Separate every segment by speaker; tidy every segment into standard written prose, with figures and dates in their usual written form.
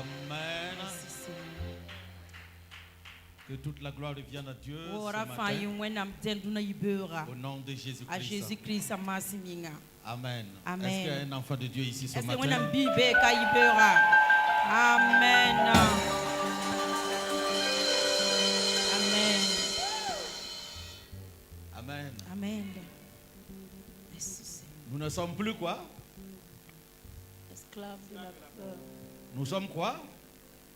Speaker 1: Amen.
Speaker 2: Merci, Seigneur.
Speaker 1: Que toute la gloire revienne à Dieu
Speaker 2: Ora
Speaker 1: ce
Speaker 2: fa
Speaker 1: matin.
Speaker 2: yungwena mtenduna ibera.
Speaker 1: Au nom de
Speaker 2: A
Speaker 1: Jésus-Christ.
Speaker 2: Jésus-Christ amasiminga.
Speaker 1: Amen.
Speaker 2: Amen.
Speaker 1: Est-ce qu'il y a un enfant de Dieu ici ce
Speaker 2: Est-ce que wena
Speaker 1: matin?
Speaker 2: mbibe ka ibera? Amen. Amen.
Speaker 1: Amen.
Speaker 2: Amen. Merci, Seigneur.
Speaker 1: Nous ne sommes plus quoi?
Speaker 2: Esclave de la peur.
Speaker 1: Nous sommes quoi?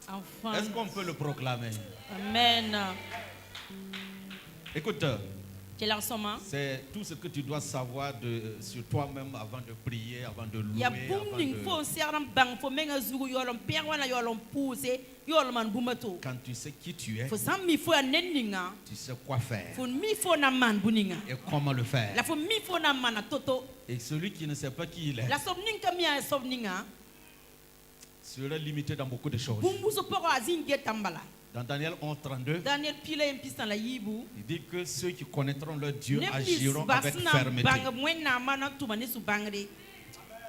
Speaker 2: Enfant.
Speaker 1: Est-ce qu'on peut le proclamer?
Speaker 2: Amen.
Speaker 1: Écoute,
Speaker 2: Quel enseignement?
Speaker 1: c'est tout ce que tu dois savoir sur toi-même avant de prier, avant de louer.
Speaker 2: Ya
Speaker 1: avant
Speaker 2: bum ning
Speaker 1: de-
Speaker 2: fo seram bang fo menga zugu yolom perwana yolom pousse yolman bumato.
Speaker 1: Quand tu sais qui tu es,
Speaker 2: Fo sam mi fo nenninga.
Speaker 1: tu sais quoi faire
Speaker 2: Fo mi fo na man buninga.
Speaker 1: et comment le faire.
Speaker 2: La fo mi fo na man toto.
Speaker 1: Et celui qui ne sait pas qui il est
Speaker 2: La somning kamia somninga.
Speaker 1: serait limité dans beaucoup de choses.
Speaker 2: Bumbu so poro azinge tambala.
Speaker 1: Dans Daniel 11:32,
Speaker 2: Daniel pile impisan la yibu.
Speaker 1: il dit que ceux qui connaîtront leur Dieu
Speaker 2: Nemnis
Speaker 1: agiront avec
Speaker 2: basna
Speaker 1: fermeté.
Speaker 2: bang mwena mana tumane su bangre.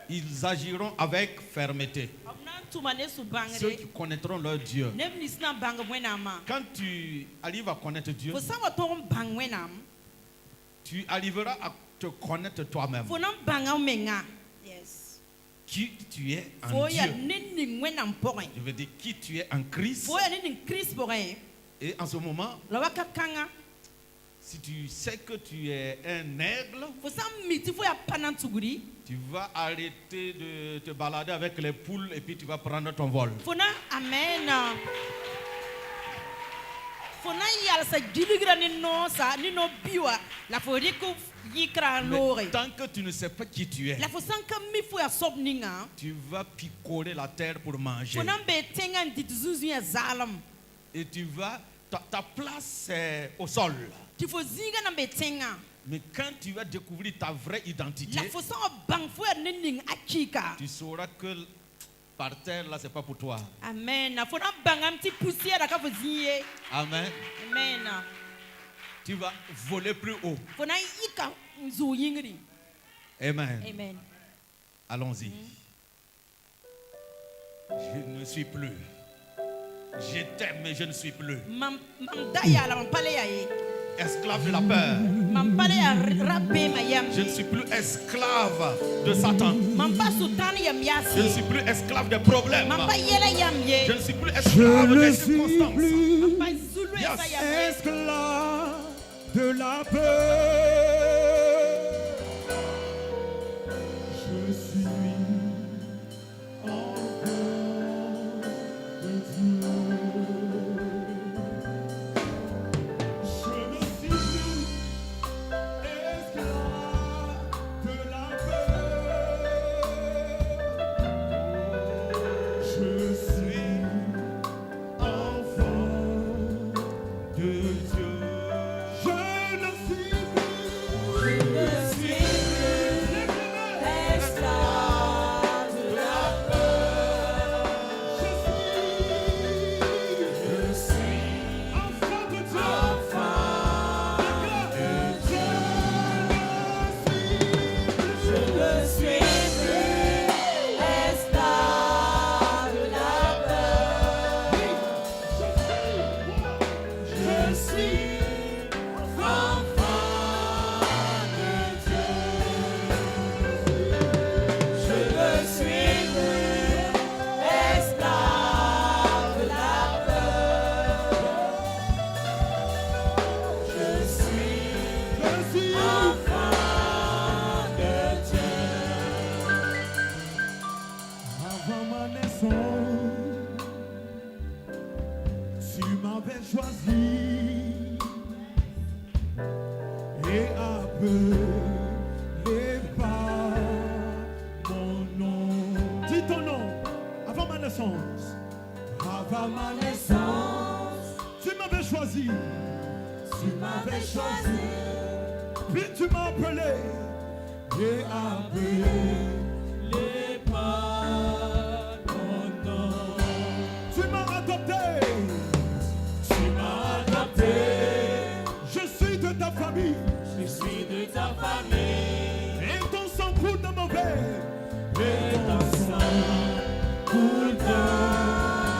Speaker 1: Ils agiront avec fermeté.
Speaker 2: Amna tumane su
Speaker 1: Ceux
Speaker 2: bangre.
Speaker 1: qui connaîtront leur Dieu.
Speaker 2: Nemnis na bang mwena ma.
Speaker 1: Quand tu arrives à connaître Dieu,
Speaker 2: Fo sama tom bang mwena.
Speaker 1: tu arriveras à te connaître toi-même.
Speaker 2: Fo nam banga menga. Yes.
Speaker 1: Qui tu es en
Speaker 2: Fo ya
Speaker 1: Dieu.
Speaker 2: nenning mwena mporin.
Speaker 1: Je veux dire qui tu es en Christ.
Speaker 2: Fo ya nenning Christ porin.
Speaker 1: Et en ce moment,
Speaker 2: La waka kanga.
Speaker 1: si tu sais que tu es un aigle,
Speaker 2: Fo sam miti fo ya panantuguri.
Speaker 1: tu vas arrêter de te balader avec les poules et puis tu vas prendre ton vol.
Speaker 2: Fo na amen. Fo na yal sa giligra ni no sa ni no biwa. La fo riku yikra
Speaker 1: Mais
Speaker 2: lore.
Speaker 1: tant que tu ne sais pas qui tu es,
Speaker 2: La fo sanka mi fo ya sobninga.
Speaker 1: tu vas picorer la terre pour manger.
Speaker 2: Fo na be tenga ntituzuzu ya zalam.
Speaker 1: Et tu vas, ta place c'est au sol.
Speaker 2: Ti fo zinga na be tenga.
Speaker 1: Mais quand tu vas découvrir ta vraie identité,
Speaker 2: La fo sa bang fo ya nenning achika.
Speaker 1: tu sauras que par terre là c'est pas pour toi.
Speaker 2: Amen. Na fo na bangam ti poussière ka fo zinye.
Speaker 1: Amen.
Speaker 2: Amen.
Speaker 1: Tu vas voler plus haut.
Speaker 2: Fo na yika nzu yingri.
Speaker 1: Amen.
Speaker 2: Amen.
Speaker 1: Allons-y. Je ne suis plus. Je t'aime mais je ne suis plus.
Speaker 2: Mam daya la mam pale ya ye.
Speaker 1: Esclave de la peur.
Speaker 2: Mam pale ya rabbe ma yam.
Speaker 1: Je ne suis plus esclave de Satan.
Speaker 2: Mam pa sultan yam
Speaker 1: Je ne
Speaker 2: yasi.
Speaker 1: suis plus esclave des problèmes.
Speaker 2: Mam pa yela yam
Speaker 1: Je
Speaker 2: ye.
Speaker 1: ne suis plus
Speaker 3: Je
Speaker 1: esclave
Speaker 3: ne
Speaker 1: des
Speaker 3: suis
Speaker 1: circonstances.
Speaker 3: plus
Speaker 2: Mam pa zulu
Speaker 1: Yes.
Speaker 2: sa yam ye.
Speaker 3: esclave de la peur. Je suis enfant de Dieu. Je ne suis plus esclave de la peur. Je suis enfant de Dieu. Je ne suis plus
Speaker 2: Esclave de la peur.
Speaker 3: Je suis enfant de Dieu.
Speaker 2: Je ne suis plus esclave de la peur. Je suis enfant de Dieu. Je ne suis plus esclave de la peur. Je suis enfant de Dieu.
Speaker 3: Avant ma naissance, tu m'avais choisi et appelé par mon nom. Dis ton nom avant ma naissance. Avant ma naissance, tu m'avais choisi. Tu m'avais choisi. Puis tu m'as appelé et appelé par mon nom. Tu m'as adopté. Tu m'as adopté. Je suis de ta famille. Je suis de ta famille. Et ton sang coule dans mon veine. Et ton sang coule dans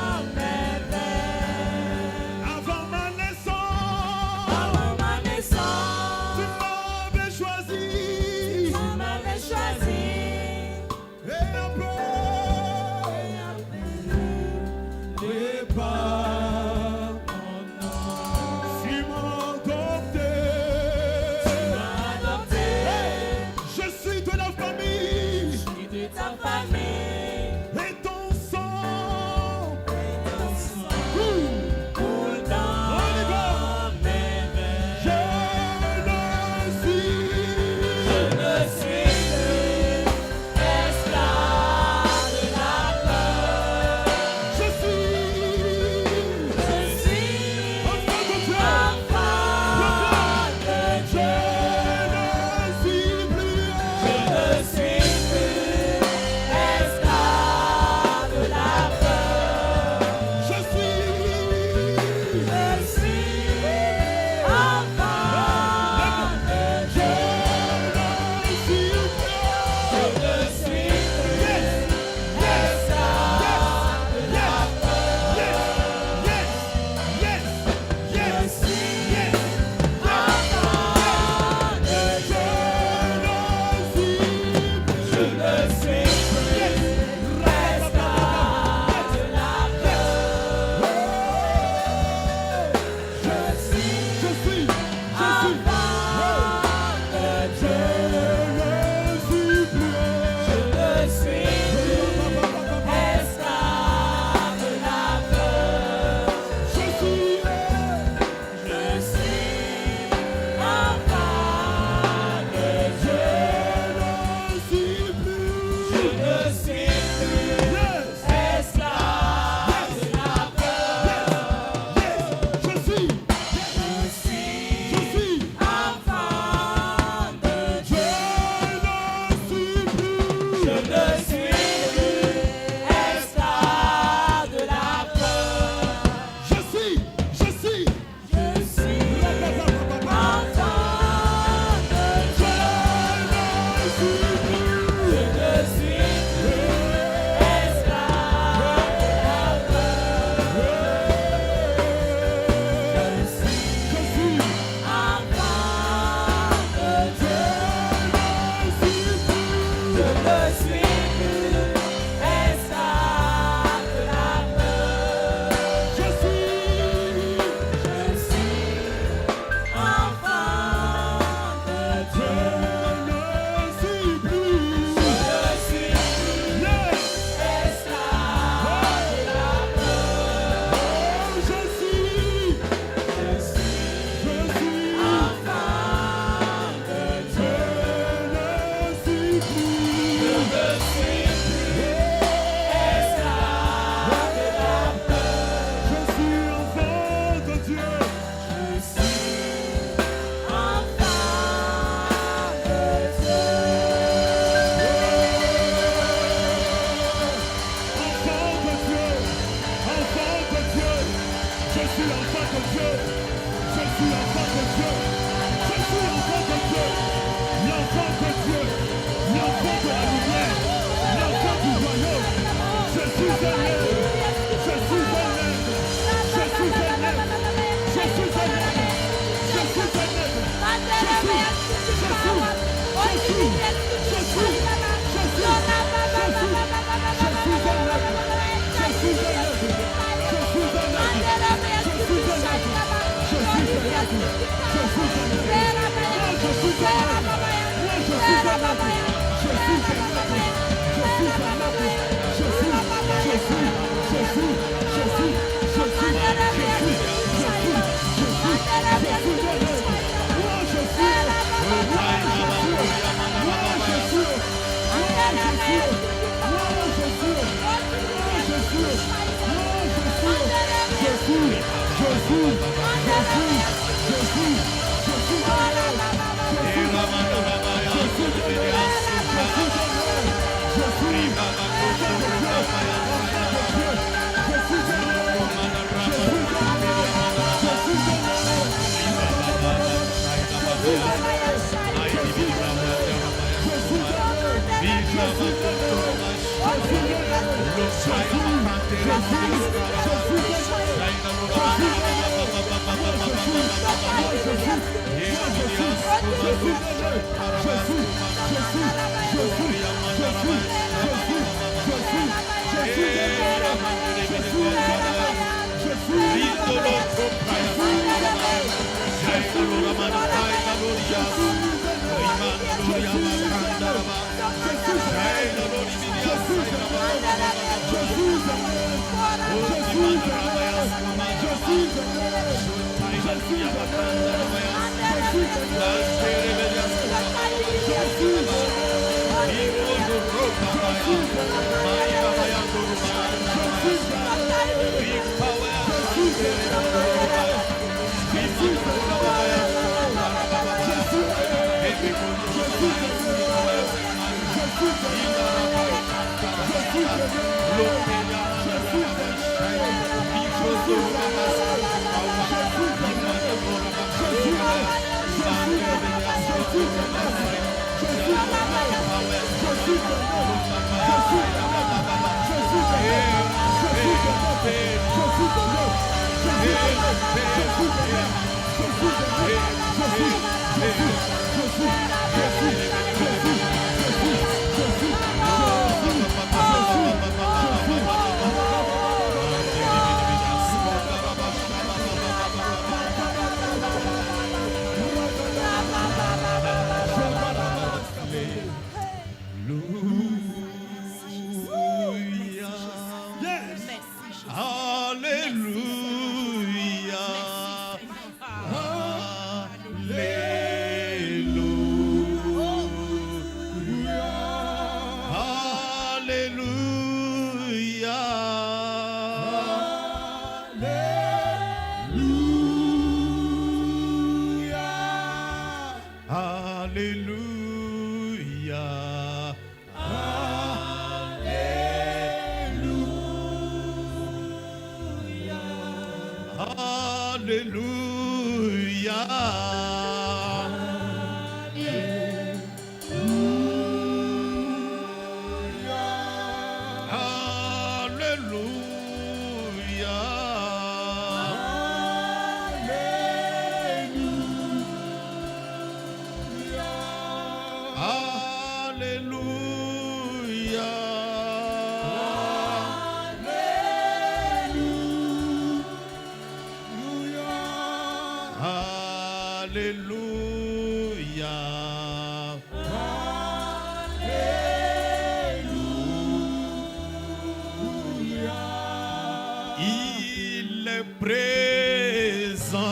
Speaker 3: présent.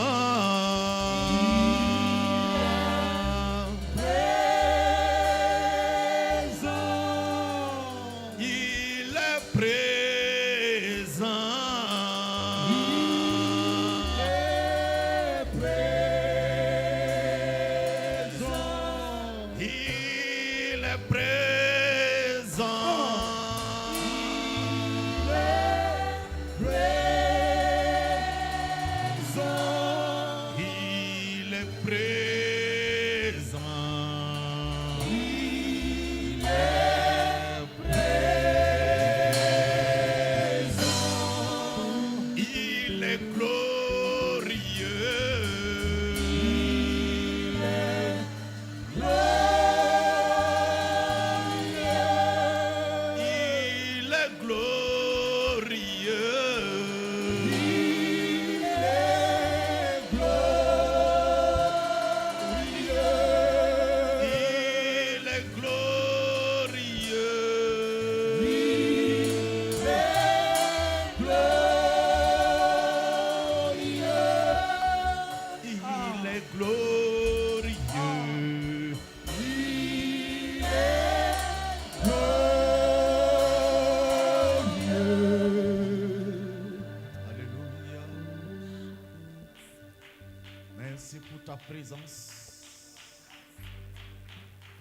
Speaker 1: ta présence.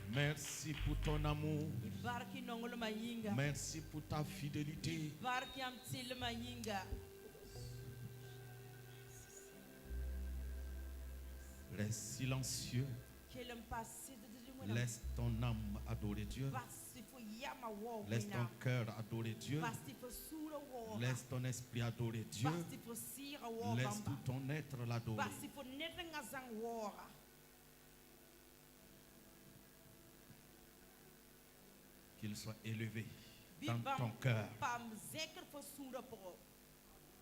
Speaker 1: Merci pour ton amour.
Speaker 2: Ibarki nongolo mayinga.
Speaker 1: Merci pour ta fidélité.
Speaker 2: Ibarki amtile mayinga.
Speaker 1: Reste silencieux. Laisse ton âme adorer Dieu. Laisse ton cœur adorer Dieu. Laisse ton esprit adorer Dieu. Laisse tout ton être l'adorer. Qu'il soit élevé dans ton cœur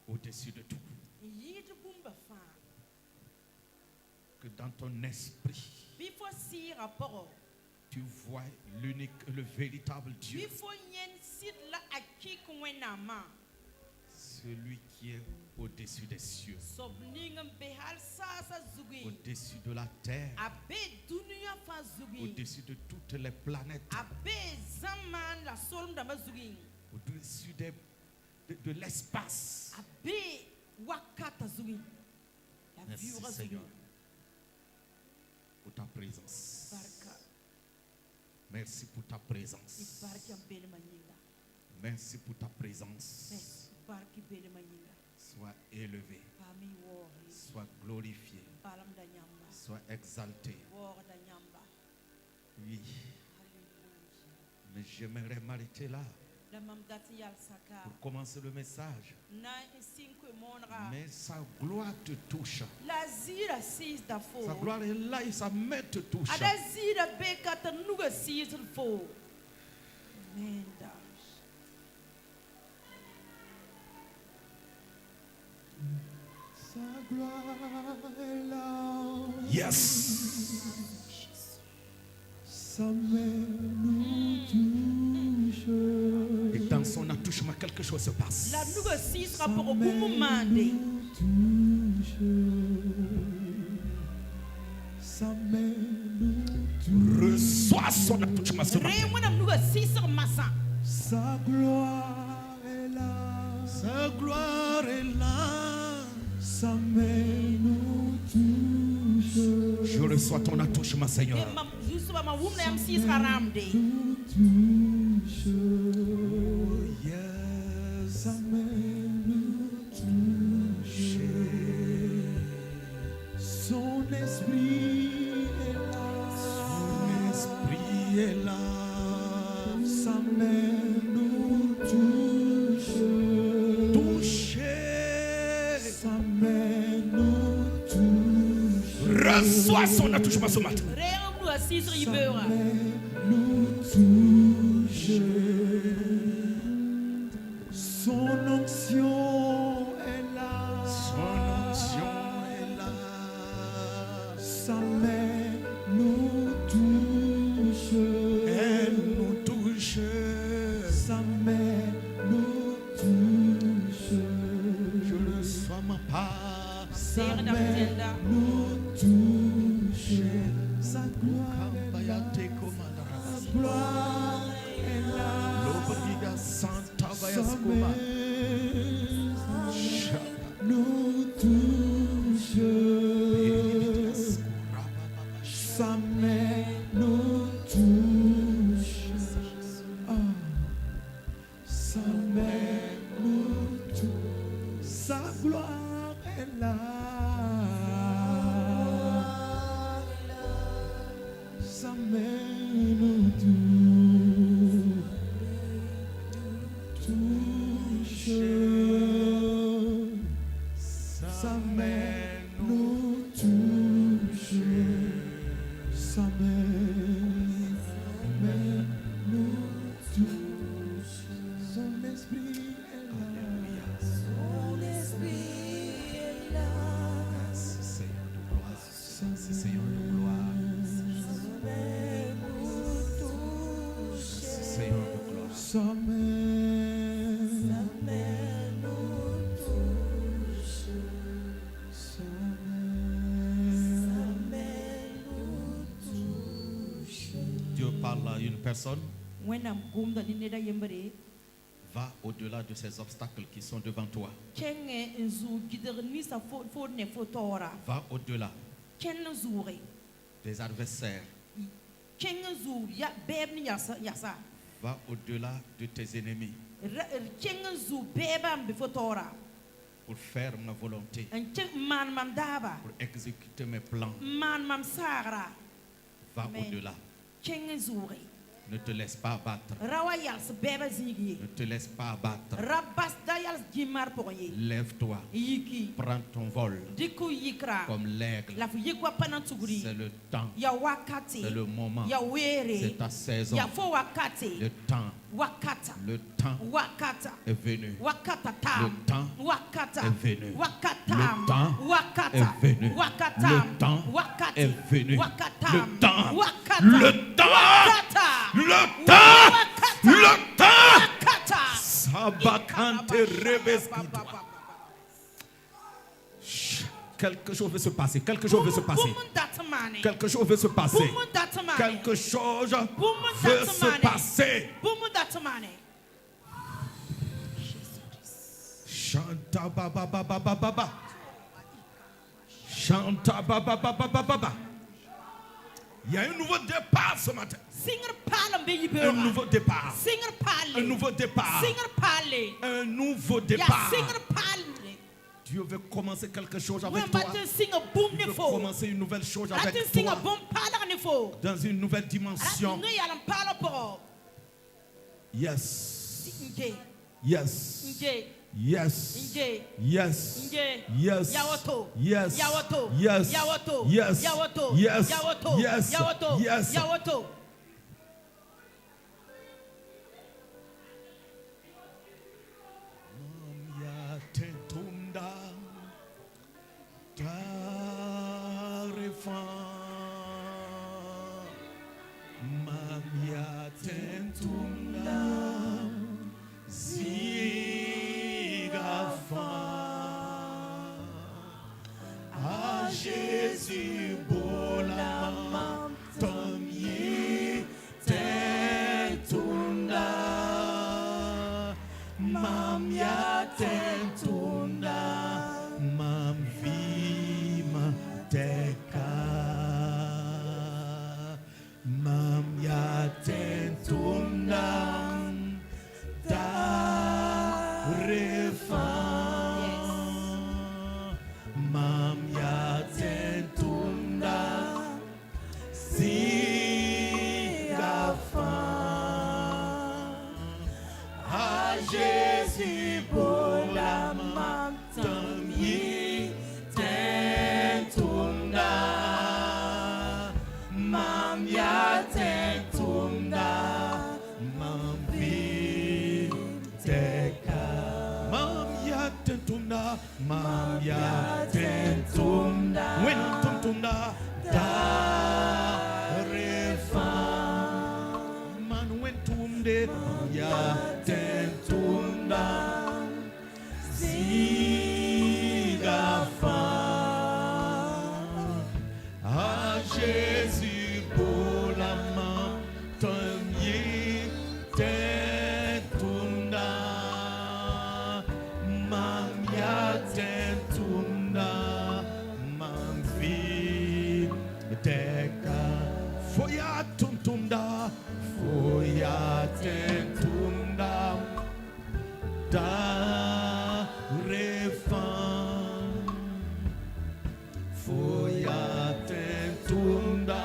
Speaker 1: au-dessus de tout. Que dans ton esprit, tu vois l'unique, le véritable Dieu. Celui qui est au-dessus des cieux, au-dessus de la terre, au-dessus de toutes les planètes, au-dessus de l'espace. Merci Seigneur pour ta présence. Merci pour ta présence. Merci pour ta présence. Sois élevé, sois glorifié, sois exalté. Oui, mais j'aimerais m'arrêter là pour commencer le message. Mais sa gloire te touche. Sa gloire est là et sa main te touche.
Speaker 3: Sa gloire est là.
Speaker 1: Yes.
Speaker 3: Sa main nous touche.
Speaker 1: Et dans son attouchement, quelque chose se passe.
Speaker 3: Sa main nous touche. Sa main nous touche.
Speaker 1: Reçois son attouchement ce matin.
Speaker 3: Sa gloire est là.
Speaker 1: Sa gloire est là.
Speaker 3: Sa main nous touche.
Speaker 1: Je reçois ton attouchement, Seigneur.
Speaker 3: Nous touche.
Speaker 1: Oh, yes.
Speaker 3: Sa main nous touche. Son esprit est là.
Speaker 1: Son esprit est là.
Speaker 3: Sa main nous touche.
Speaker 1: Touché.
Speaker 3: Sa main nous touche.
Speaker 1: Reçois son attouchement ce matin.
Speaker 3: Sa main nous touche. Son onction est là.
Speaker 1: Son onction est là.
Speaker 3: Sa main nous touche.
Speaker 1: Elle nous touche.
Speaker 3: Sa main nous touche.
Speaker 1: Je reçois ma part.
Speaker 3: Sa main nous touche. Sa gloire est là. Sa gloire est là.
Speaker 1: L'obriga Santa
Speaker 3: Sa
Speaker 1: Vayaskova.
Speaker 3: main nous touche. Sa main nous touche. Ah. Sa main nous touche. Sa gloire est là. Sa main nous touche. Sa main nous touche. Sa main nous touche. Son esprit est là. Son esprit est là.
Speaker 1: Merci Seigneur de gloire. Merci Seigneur de gloire. Merci Seigneur de gloire.
Speaker 3: Sa main nous touche. Sa main nous touche.
Speaker 1: Dieu parle à une personne.
Speaker 2: When I'm going to the yembere,
Speaker 1: Va au-delà de ces obstacles qui sont devant toi.
Speaker 2: kenge nzu gider nisa fo ne fotora.
Speaker 1: Va au-delà. Tes adversaires. Va au-delà de tes ennemis. Pour faire ma volonté. Pour exécuter mes plans. Va au-delà. Ne te laisse pas abattre. Ne te laisse pas abattre. Lève-toi. Prends ton vol. Comme l'aigle. C'est le temps. C'est le moment. C'est ta saison. Le temps. Le temps est venu. Le temps est venu. Le temps est venu. Le temps est venu. Le temps. Le temps. Le temps. Sabakante rebeskido. Quelque chose veut se passer. Quelque chose veut se passer. Quelque chose veut se passer. Quelque chose veut se passer. Chanta baba baba baba. Chanta baba baba baba. Il y a un nouveau départ ce matin. Un nouveau départ. Un nouveau départ. Un nouveau départ. Dieu veut commencer quelque chose avec toi. Il veut commencer une nouvelle chose avec toi. Dans une nouvelle dimension. Yes. Yes. Yes. Yes. Yes. Yes. Yes. Yes. Yes. Yes. Yes. Jésus, bola mamie, tentunda, mamia tentunda, mamvima teka, mamia tentunda, da refa. Jésus pour la montagne, tentunda, mamia tentunda, mambi teka, mamia tentunda, mamia tentunda, when tentunda, da refa, man when tunde, ya tentunda, siga fa, a Jésus pour la montagne, tentunda, mamia tentunda, mamvi teka, foya tentunda, foya tentunda. Da refan, foya tentunda,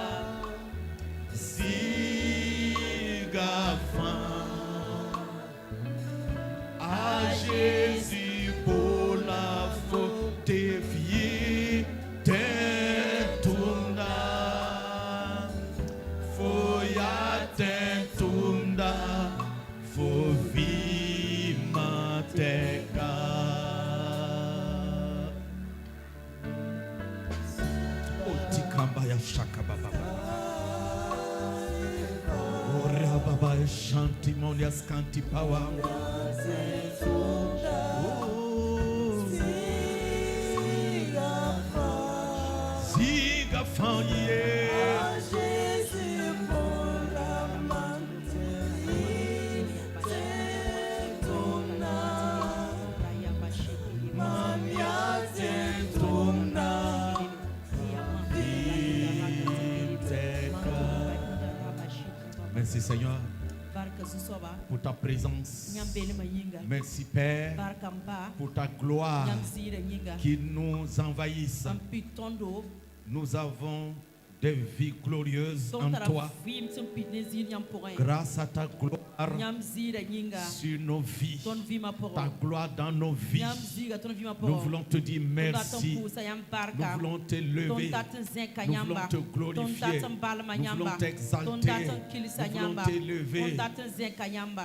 Speaker 1: siga fan, a Jésus pour la faute vie tentunda, foya tentunda, fo vima teka. Otikamba ya shaka baba. Ora baba shanti monia skanti power. Siga fan yeah. Mamia tentunda, Seigneur pour ta présence. Merci Père pour ta gloire qui nous envahisse. Nous avons des vies glorieuses en toi. Grâce à ta gloire sur nos vies, ta gloire dans nos vies. Nous voulons te dire merci. Nous voulons te lever. Nous voulons te glorifier. Nous voulons t'exalter. Nous voulons t'élever.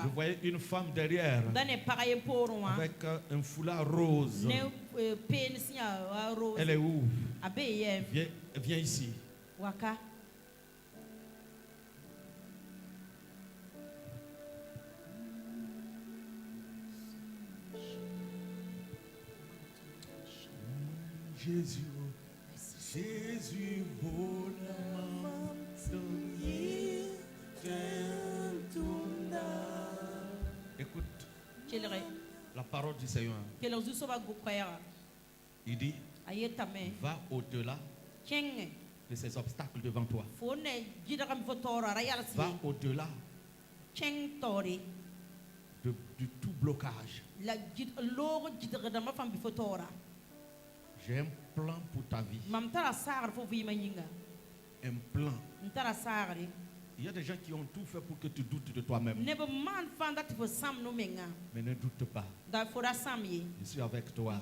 Speaker 1: Vous voyez une femme derrière avec un foulard rose. Elle est où? Viens ici.
Speaker 2: Waka.
Speaker 1: Jésus, Jésus, écoute la parole du Seigneur. Il dit, va au-delà de ces obstacles devant toi. Va au-delà de tout blocage. J'ai un plan pour ta vie. Un plan. Il y a des gens qui ont tout fait pour que tu doutes de toi-même. Mais ne doute pas. Je suis avec toi.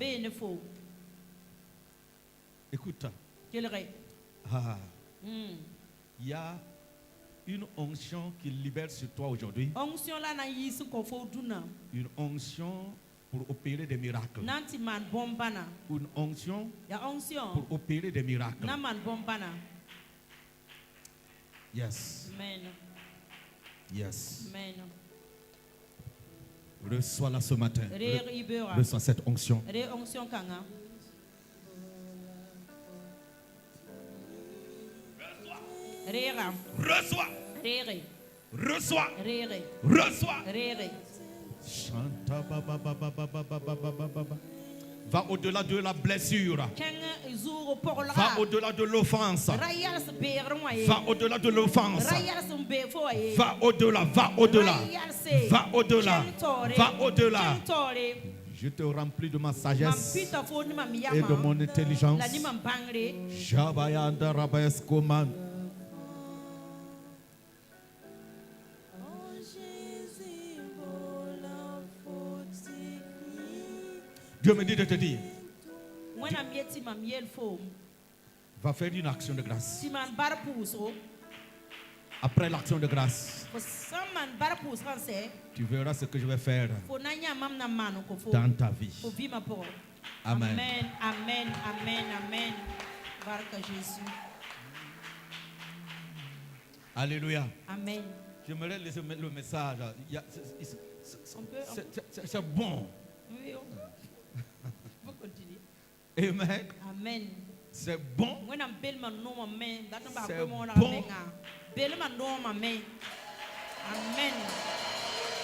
Speaker 1: Écoute. Il y a une onction qui libère sur toi aujourd'hui. Une onction pour opérer des miracles. Une onction pour opérer des miracles. Yes.
Speaker 2: Amen.
Speaker 1: Yes.
Speaker 2: Amen.
Speaker 1: Reçois-la ce matin. Reçois cette onction. Reçois. Reçois. Reçois. Va au-delà de la blessure. Va au-delà de l'offense. Va au-delà de l'offense. Va au-delà, va au-delà. Va au-delà. Va au-delà. Je te remplis de ma sagesse et de mon intelligence. Jabayanda Rabaeskoman. Dieu me dit de te dire, va faire une action de grâce. Après l'action de grâce, tu verras ce que je vais faire dans ta vie. Amen.
Speaker 2: Amen, amen, amen, amen. Barka Jésus.
Speaker 1: Alléluia.
Speaker 2: Amen.
Speaker 1: J'aimerais laisser le message. C'est bon.
Speaker 2: Oui, faut continuer.
Speaker 1: Amen.
Speaker 2: Amen.
Speaker 1: C'est bon.
Speaker 2: C'est
Speaker 1: bon.
Speaker 2: Amen.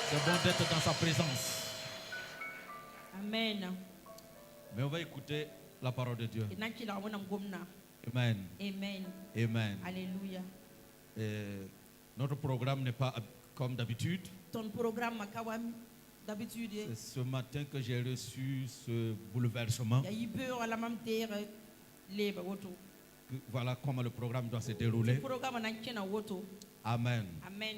Speaker 1: C'est bon d'être dans sa présence.
Speaker 2: Amen.
Speaker 1: Mais on va écouter la parole de Dieu. Amen.
Speaker 2: Amen.
Speaker 1: Amen.
Speaker 2: Alléluia.
Speaker 1: Notre programme n'est pas comme d'habitude.
Speaker 2: Ton programme d'habitude.
Speaker 1: C'est ce matin que j'ai reçu ce bouleversement. Voilà comment le programme doit se dérouler. Amen.
Speaker 2: Amen.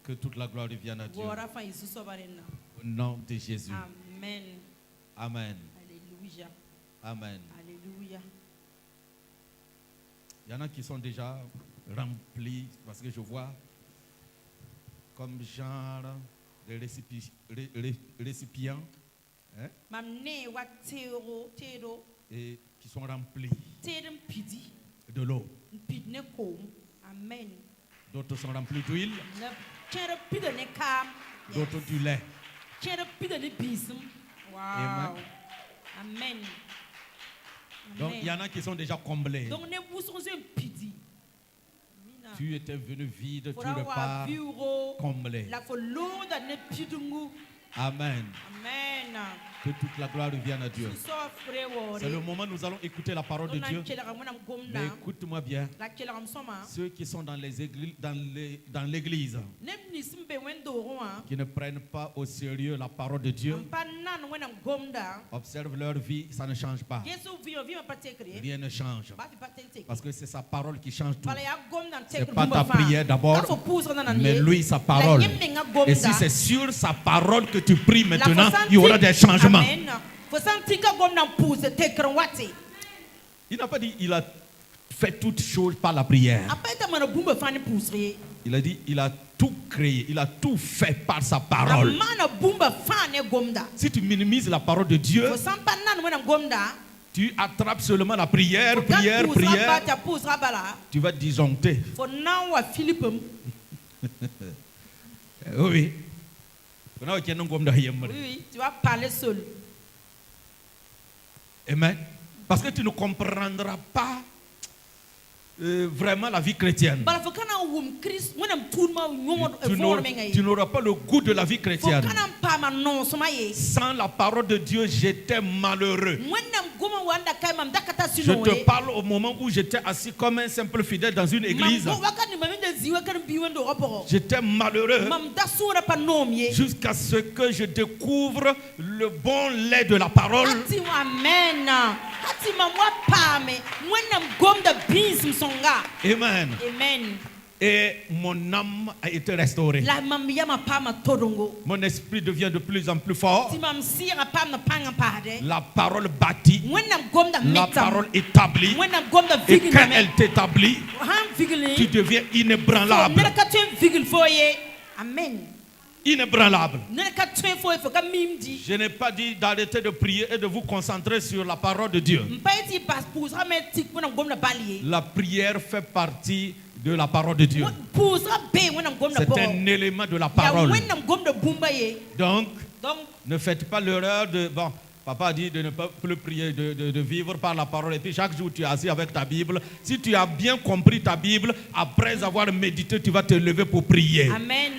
Speaker 1: Que toute la gloire revienne à Dieu. Au nom de Jésus.
Speaker 2: Amen.
Speaker 1: Amen.
Speaker 2: Alléluia.
Speaker 1: Amen.
Speaker 2: Alléluia.
Speaker 1: Il y en a qui sont déjà remplis parce que je vois comme genre de récipients hein, et qui sont remplis de l'eau.
Speaker 2: Amen.
Speaker 1: D'autres sont remplis d'huile. D'autres du lait.
Speaker 2: Wow. Amen.
Speaker 1: Donc il y en a qui sont déjà comblés. Tu étais venu vide, tu repars comblé. Amen.
Speaker 2: Amen.
Speaker 1: Que toute la gloire revienne à Dieu. C'est le moment où nous allons écouter la parole de Dieu. Mais écoute-moi bien. Ceux qui sont dans l'église, qui ne prennent pas au sérieux la parole de Dieu, observe leur vie, ça ne change pas. Rien ne change. Parce que c'est sa parole qui change tout. Ce n'est pas ta prière d'abord, mais lui, sa parole. Et si c'est sur sa parole que tu pries maintenant, il y aura des changements. Il n'a pas dit il a fait toutes choses par la prière. Il a dit il a tout créé, il a tout fait par sa parole. Si tu minimises la parole de Dieu, tu attrapes seulement la prière, tu vas disjoncter. Oui.
Speaker 2: Oui, tu vas parler seul.
Speaker 1: Amen. Parce que tu ne comprendras pas vraiment la vie chrétienne. Tu n'auras pas le goût de la vie chrétienne. Sans la parole de Dieu, j'étais malheureux. Je te parle au moment où j'étais assis comme un simple fidèle dans une église. J'étais malheureux jusqu'à ce que je découvre le bon lait de la parole.
Speaker 2: Amen.
Speaker 1: Amen. Amen. Et mon âme a été restaurée. Mon esprit devient de plus en plus fort. La parole bâtit. La parole établit. Et quand elle t'établit, tu deviens inébranlable. Amen. Inébranlable. Je n'ai pas dit d'arrêter de prier et de vous concentrer sur la parole de Dieu. La prière fait partie de la parole de Dieu. C'est un élément de la parole. Donc, ne faites pas l'erreur de... Bon, papa a dit de ne pas plus prier, de vivre par la parole. Et puis chaque jour, tu es assis avec ta Bible. Si tu as bien compris ta Bible, après avoir médité, tu vas te lever pour prier. Amen.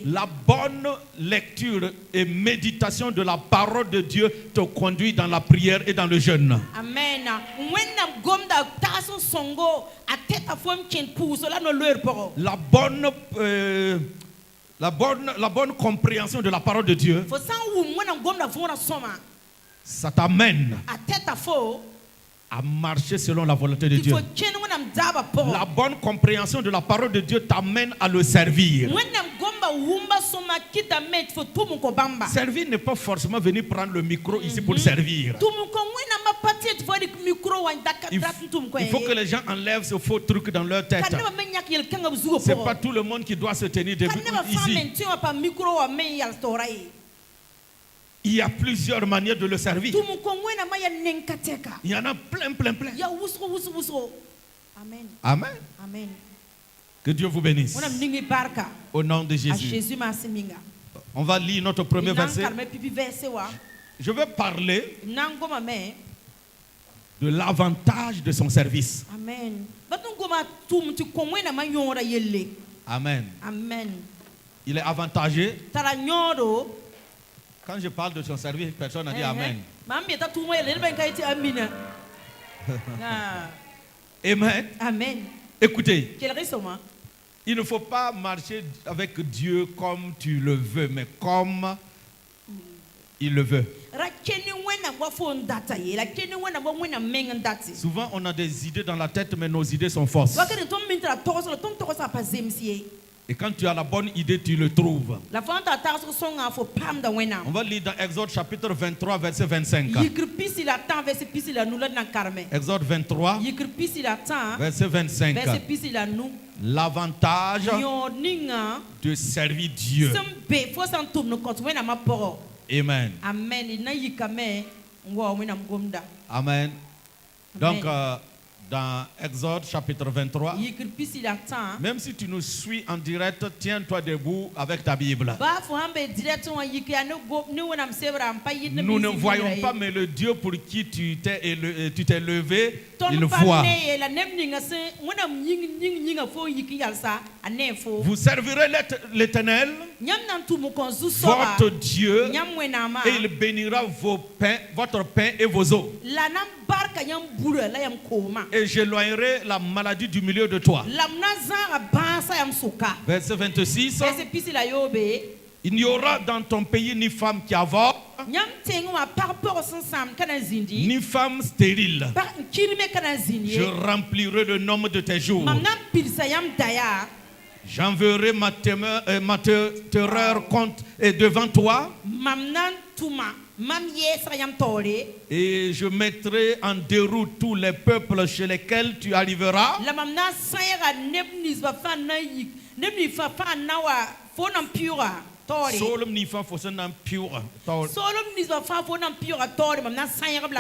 Speaker 1: La bonne lecture et méditation de la parole de Dieu te conduit dans la prière et dans le jeûne. Amen. La bonne compréhension de la parole de Dieu, ça t'amène à marcher selon la volonté de Dieu. La bonne compréhension de la parole de Dieu t'amène à le servir. Servir n'est pas forcément venir prendre le micro ici pour servir. Il faut que les gens enlèvent ce faux truc dans leur tête. C'est pas tout le monde qui doit se tenir debout ici. Il y a plusieurs manières de le servir. Il y en a plein. Amen. Amen. Que Dieu vous bénisse. Au nom de Jésus. On va lire notre premier verset. Je vais parler de l'avantage de son service. Amen. Amen. Amen. Il est avantagé. Quand je parle de son service, personne n'a dit Amen. Amen. Amen. Écoutez, il ne faut pas marcher avec Dieu comme tu le veux, mais comme il le veut. Souvent, on a des idées dans la tête, mais nos idées sont fausses. Et quand tu as la bonne idée, tu le trouves. On va lire dans Exode chapitre 23, verset 25. Exode 23, verset 25. L'avantage de servir Dieu. Amen. Amen. Donc, Dans Exode chapitre 23, même si tu nous suis en direct, tiens-toi debout avec ta Bible. Nous ne voyons pas, mais le Dieu pour qui tu t'es levé, il voit. Vous servirez l'Éternel, votre Dieu, et il bénira votre pain et vos eaux. Et j'éloignerai la maladie du milieu de toi. Verset 26. Il n'y aura dans ton pays ni femme qui avorte, ni femme stérile. Je remplirai le nombre de tes jours. J'enverrai ma terreur contre et devant toi. Et je mettrai en déroute tous les peuples chez lesquels tu arriveras.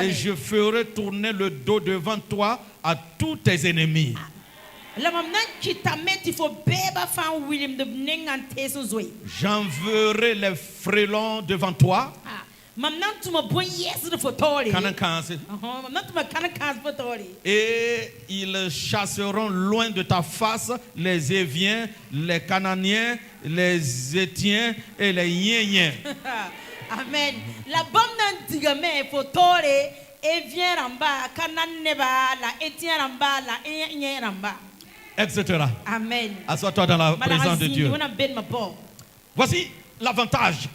Speaker 1: Et je ferai tourner le dos devant toi à tous tes ennemis. J'enverrai les frelons devant toi. Et ils chasseront loin de ta face les Éviens, les Cananéens, les Étiens et les Yéniens.
Speaker 2: Amen. La bonne digame fotore Évien ramba, Cananeba, la Étien ramba, la Yénien ramba.
Speaker 1: Etc.
Speaker 2: Amen.
Speaker 1: Assois-toi dans la présence de Dieu. Voici l'avantage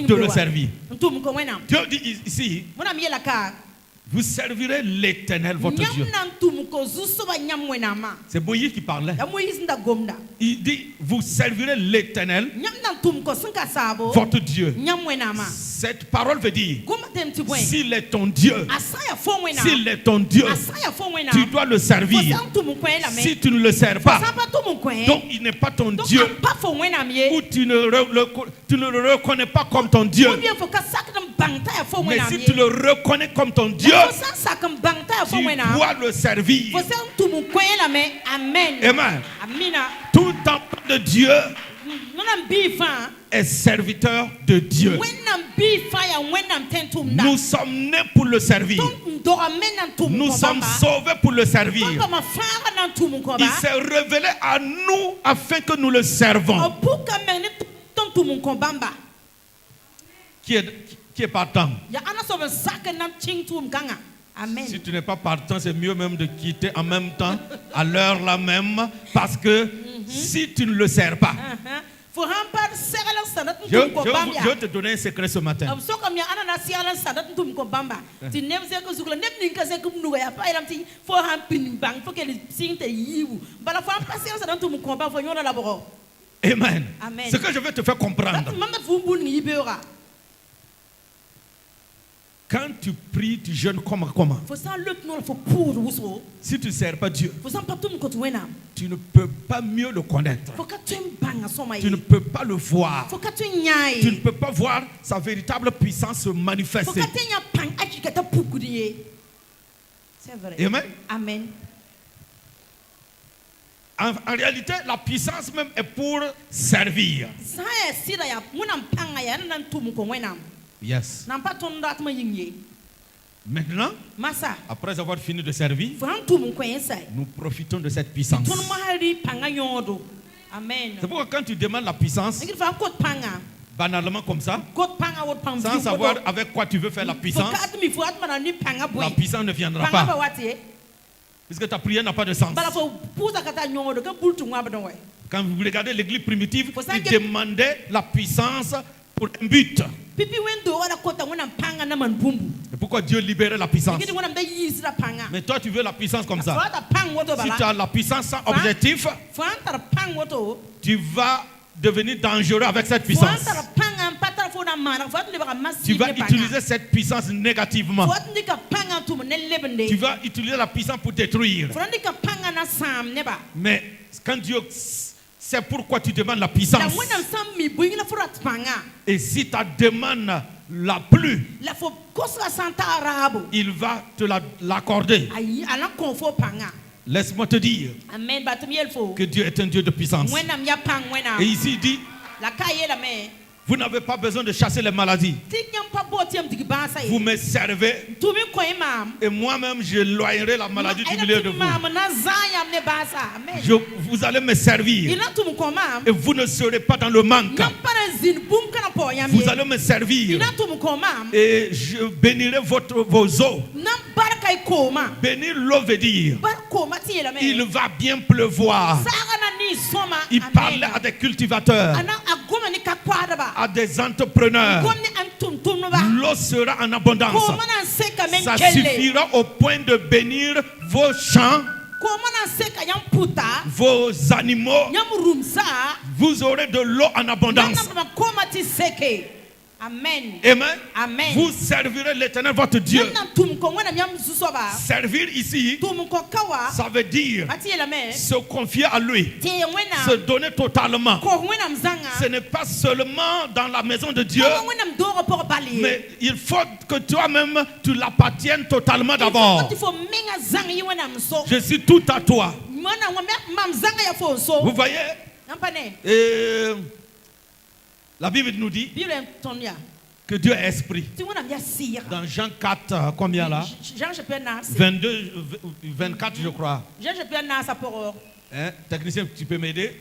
Speaker 1: de le servir. Dieu dit ici, vous servirez l'Éternel, votre Dieu. C'est Moïse qui parlait. Il dit, vous servirez l'Éternel, votre Dieu. Cette parole veut dire, s'il est ton Dieu, tu dois le servir. Si tu ne le sers pas, donc il n'est pas ton Dieu, ou tu ne le reconnais pas comme ton Dieu. Mais si tu le reconnais comme ton Dieu, tu dois le servir. Amen. Tout enfant de Dieu est serviteur de Dieu. Nous sommes nés pour le servir. Nous sommes sauvés pour le servir. Il s'est révélé à nous afin que nous le servons. Qui est partant? Amen. Si tu n'es pas partant, c'est mieux même de quitter en même temps, à l'heure là même, parce que si tu ne le sers pas. Je vais te donner un secret ce matin. Amen. Ce que je vais te faire comprendre. Quand tu pries, tu jeûnes comment? Si tu ne sers pas Dieu, tu ne peux pas mieux le connaître. Tu ne peux pas le voir. Tu ne peux pas voir sa véritable puissance se manifester.
Speaker 2: C'est vrai.
Speaker 1: Amen.
Speaker 2: Amen.
Speaker 1: En réalité, la puissance même est pour servir. Yes. Maintenant, après avoir fini de servir, nous profitons de cette puissance.
Speaker 2: Amen.
Speaker 1: C'est pourquoi quand tu demandes la puissance, banalement comme ça, sans savoir avec quoi tu veux faire la puissance ne viendra pas. Puisque ta prière n'a pas de sens. Quand vous regardez l'église primitive, ils demandaient la puissance pour un but. Et pourquoi Dieu libérait la puissance? Mais toi tu veux la puissance comme ça. Si tu as la puissance sans objectif, tu vas devenir dangereux avec cette puissance. Tu vas utiliser cette puissance négativement. Tu vas utiliser la puissance pour détruire. Mais quand Dieu C'est pourquoi tu demandes la puissance. Et si ta demande l'a plu, il va te l'accorder. Laisse-moi te dire que Dieu est un Dieu de puissance. Et ici il dit, vous n'avez pas besoin de chasser les maladies. Vous me servez et moi-même j'éloignerai la maladie du milieu de vous. Vous allez me servir et vous ne serez pas dans le manque. Vous allez me servir et je bénirai vos eaux. Bénir l'eau veut dire il va bien pleuvoir. Il parlait à des cultivateurs, à des entrepreneurs. L'eau sera en abondance. Ça suffira au point de bénir vos champs, vos animaux. Vous aurez de l'eau en abondance.
Speaker 2: Amen.
Speaker 1: Amen.
Speaker 2: Amen.
Speaker 1: Vous servirez l'Éternel votre Dieu. Servir ici, ça veut dire se confier à lui, se donner totalement. Ce n'est pas seulement dans la maison de Dieu, mais il faut que toi-même tu l'appartiennes totalement d'abord. Je suis tout à toi. Vous voyez? La Bible nous dit que Dieu est esprit. Dans Jean 4, combien là? 22, 24 je crois. Hein? Technicien, tu peux m'aider?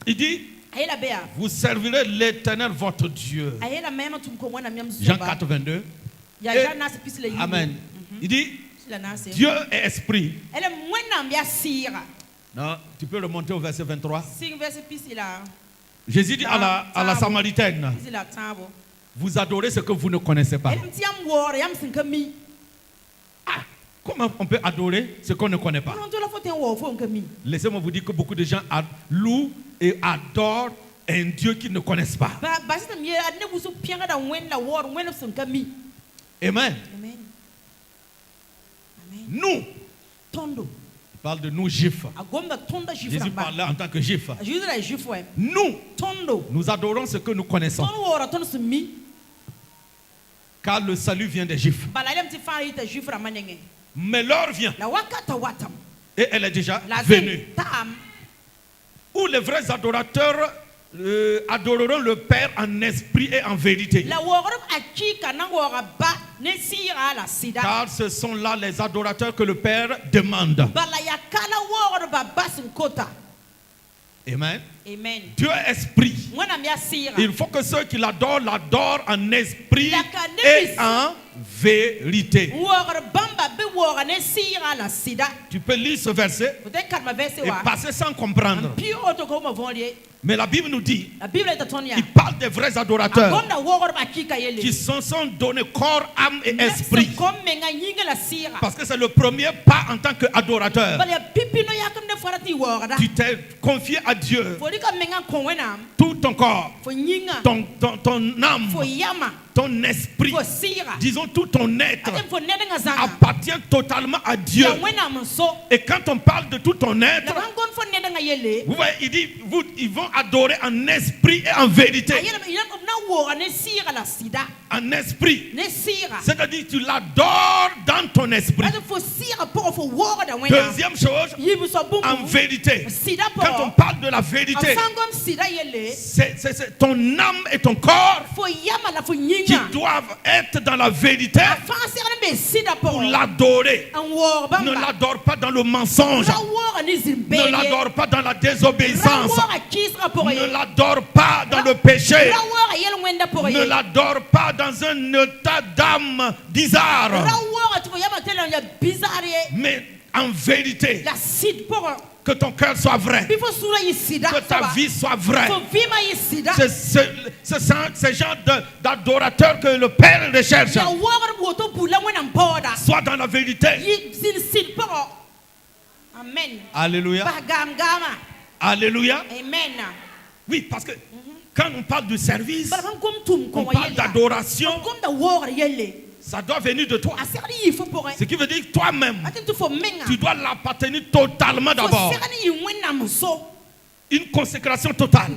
Speaker 1: Il dit, vous servirez l'Éternel votre Dieu. Jean 4, 22. Amen. Il dit, Dieu est esprit. Non, tu peux remonter au verset 23. Jésus dit à la Samaritaine, vous adorez ce que vous ne connaissez pas. Comment on peut adorer ce qu'on ne connaît pas? Laissez-moi vous dire que beaucoup de gens louent et adorent un Dieu qu'ils ne connaissent pas. Amen. Nous, il parle de nous juifs. Jésus parlait en tant que juif. Nous adorons ce que nous connaissons. Car le salut vient des juifs. Mais l'heure vient. Et elle est déjà venue. Où les vrais adorateurs adoreront le Père en esprit et en vérité. Car ce sont là les adorateurs que le Père demande. Amen.
Speaker 2: Amen.
Speaker 1: Dieu est esprit. Il faut que ceux qui l'adorent en esprit et en vérité. Tu peux lire ce verset et passer sans comprendre. Mais la Bible nous dit, il parle des vrais adorateurs qui se sont donnés corps, âme et esprit. Parce que c'est le premier pas en tant qu'adorateur. Tu t'es confié à Dieu. Tout ton corps, ton âme, ton esprit, disons tout ton être, appartient totalement à Dieu. Et quand on parle de tout ton être, vous voyez, il dit, ils vont adorer en esprit et en vérité. En esprit, c'est-à-dire tu l'adores dans ton esprit. Deuxième chose, en vérité. Quand on parle de la vérité, c'est ton âme et ton corps qui doivent être dans la vérité pour l'adorer. Ne l'adore pas dans le mensonge. Ne l'adore pas dans la désobéissance. Ne l'adore pas dans le péché. Ne l'adore pas dans un état d'âme bizarre. Mais en vérité, que ton cœur soit vrai, que ta vie soit vraie. C'est ce genre d'adorateur que le Père recherche. Soit dans la vérité.
Speaker 2: Amen.
Speaker 1: Alléluia. Alléluia.
Speaker 2: Amen.
Speaker 1: Oui, parce que quand on parle de service, on parle d'adoration. Ça doit venir de toi. Ce qui veut dire que toi-même, tu dois l'appartenir totalement d'abord. une consécration totale.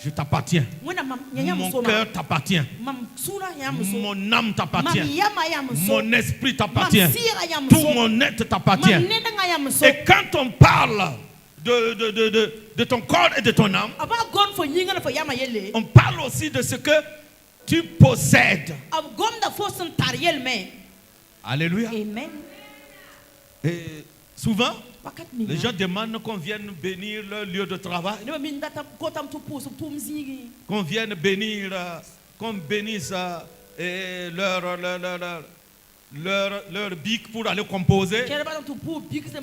Speaker 1: Je t'appartiens. Mon cœur t'appartient. Mon âme t'appartient. Mon esprit t'appartient. Tout mon être t'appartient. Et quand on parle de ton corps et de ton âme, on parle aussi de ce que tu possèdes. Alléluia.
Speaker 2: Amen.
Speaker 1: Et souvent, les gens demandent qu'on vienne bénir leur lieu de travail, qu'on vienne bénir, qu'on bénisse leur bic pour aller composer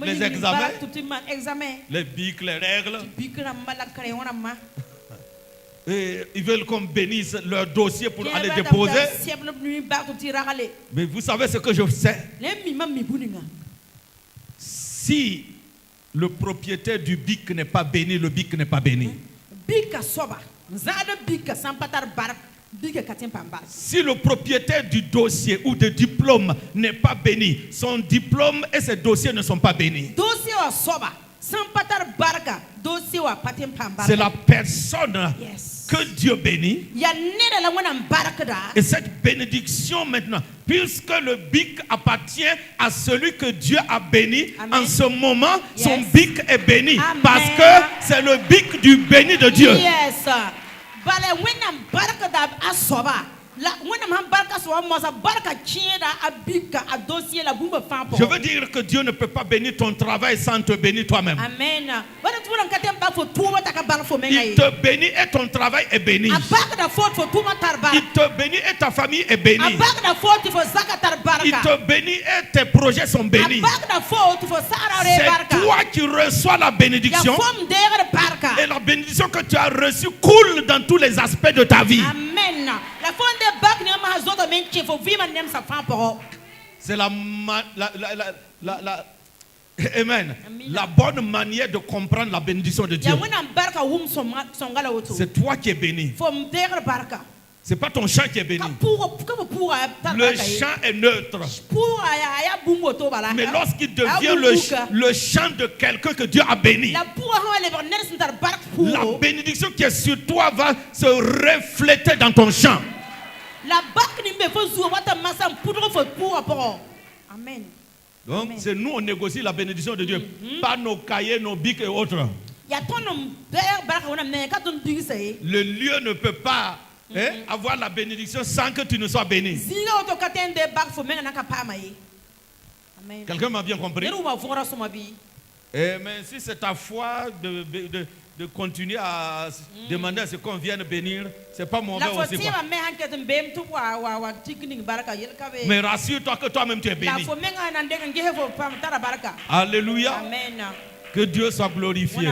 Speaker 1: les examens, les bics, les règles. Et ils veulent qu'on bénisse leur dossier pour aller déposer. Mais vous savez ce que je sais? Si le propriétaire du bic n'est pas béni, le bic n'est pas béni. Si le propriétaire du dossier ou du diplôme n'est pas béni, son diplôme et ses dossiers ne sont pas bénis. C'est la personne que Dieu bénit. Et cette bénédiction maintenant, puisque le bic appartient à celui que Dieu a béni, en ce moment, son bic est béni. Amen. Parce que c'est le bic du béni de Dieu.
Speaker 2: Yes.
Speaker 1: Je veux dire que Dieu ne peut pas bénir ton travail sans te bénir toi-même.
Speaker 2: Amen.
Speaker 1: Il te bénit et ton travail est béni. Il te bénit et ta famille est bénie. Il te bénit et tes projets sont bénis. C'est toi qui reçois la bénédiction. Et la bénédiction que tu as reçue coule dans tous les aspects de ta vie.
Speaker 2: Amen.
Speaker 1: C'est Amen. La bonne manière de comprendre la bénédiction de Dieu. C'est toi qui es béni. C'est pas ton champ qui est béni. Le champ est neutre. Mais lorsqu'il devient le champ de quelqu'un que Dieu a béni, la bénédiction qui est sur toi va se refléter dans ton champ.
Speaker 2: Amen.
Speaker 1: Donc c'est nous on négocie la bénédiction de Dieu, pas nos cahiers, nos bics et autres. Le lieu ne peut pas avoir la bénédiction sans que tu ne sois béni. Quelqu'un m'a bien compris? Mais si c'est ta foi de continuer à demander à ce qu'on vienne bénir, c'est pas mauvais aussi. Mais rassure-toi que toi-même tu es béni. Alléluia.
Speaker 2: Amen.
Speaker 1: Que Dieu soit glorifié.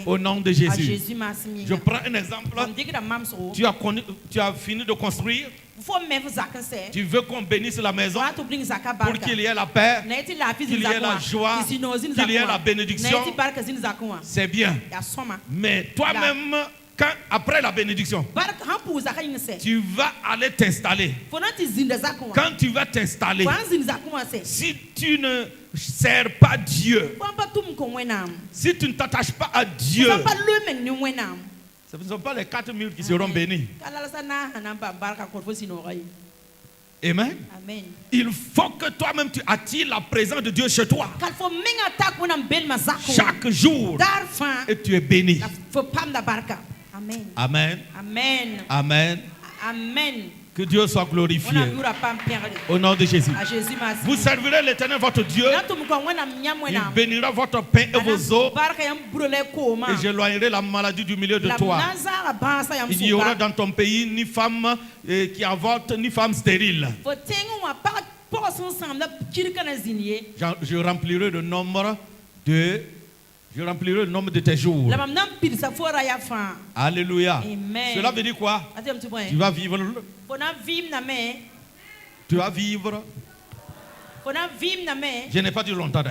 Speaker 1: Au nom de Jésus. Je prends un exemple. Tu as fini de construire. Tu veux qu'on bénisse la maison pour qu'il y ait la paix, qu'il y ait la joie, qu'il y ait la bénédiction. C'est bien. Mais toi-même, après la bénédiction, tu vas aller t'installer. Quand tu vas t'installer, si tu ne sers pas Dieu, si tu ne t'attaches pas à Dieu, ce ne sont pas les 4000 qui seront bénis. Amen.
Speaker 2: Amen.
Speaker 1: Il faut que toi-même tu attires la présence de Dieu chez toi chaque jour et tu es béni.
Speaker 2: Amen.
Speaker 1: Amen.
Speaker 2: Amen.
Speaker 1: Amen.
Speaker 2: Amen.
Speaker 1: Que Dieu soit glorifié. Au nom de Jésus. Vous servirez l'Éternel votre Dieu. Il bénira votre pain et vos eaux. Et j'éloignerai la maladie du milieu de toi. Il n'y aura dans ton pays ni femme qui avorte, ni femme stérile. Je remplirai le nombre de tes jours. Alléluia.
Speaker 2: Amen.
Speaker 1: Cela veut dire quoi? Tu vas vivre. Tu vas vivre. Je n'ai pas dit longtemps.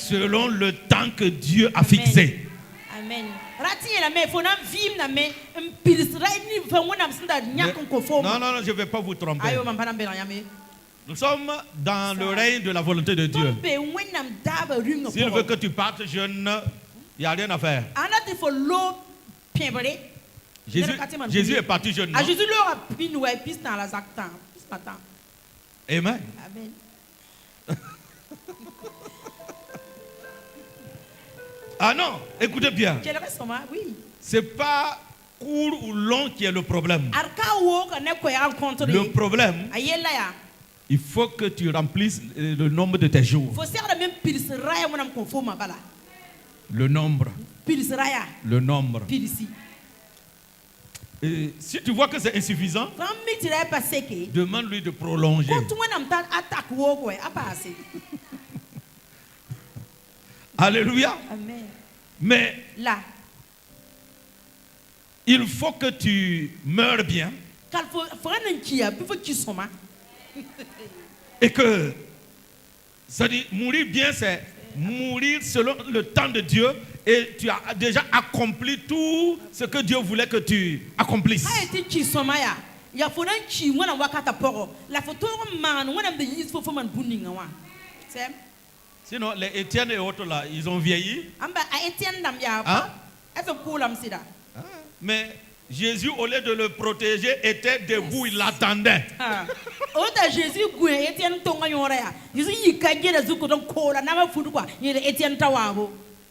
Speaker 1: Selon le temps que Dieu a fixé.
Speaker 2: Amen.
Speaker 1: Non, je ne vais pas vous tromper. Nous sommes dans le règne de la volonté de Dieu. S'il veut que tu partes jeune, il n'y a rien à faire. Jésus est parti jeune. Amen. Ah non, écoutez bien. C'est pas court ou long qui est le problème. Le problème, il faut que tu remplisses le nombre de tes jours. Le nombre. Le nombre. Et si tu vois que c'est insuffisant, demande-lui de prolonger. Alléluia.
Speaker 2: Amen.
Speaker 1: Mais là, il faut que tu meurs bien. Et que, ça dit, mourir bien, c'est mourir selon le temps de Dieu. Et tu as déjà accompli tout ce que Dieu voulait que tu accomplisses. Sinon, les Étienne et autres là, ils ont vieilli. Hein? Mais Jésus, au lieu de le protéger, était debout, il l'attendait.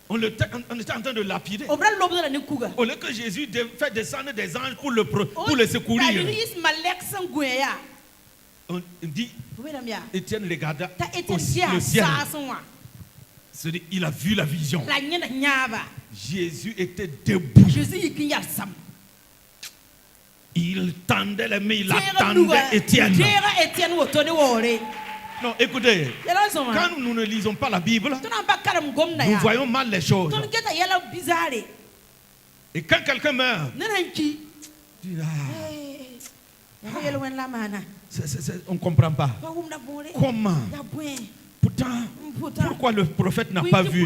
Speaker 1: On était en train de lapider. Au lieu que Jésus fait descendre des anges pour le secourir. On dit, Étienne regarda le ciel. Il a vu la vision. Jésus était debout. Il tendait les mains, il attendait Étienne. Non, écoutez, quand nous ne lisons pas la Bible, nous voyons mal les choses. Et quand quelqu'un meurt, on ne comprend pas. Comment? Pourtant, pourquoi le prophète n'a pas vu?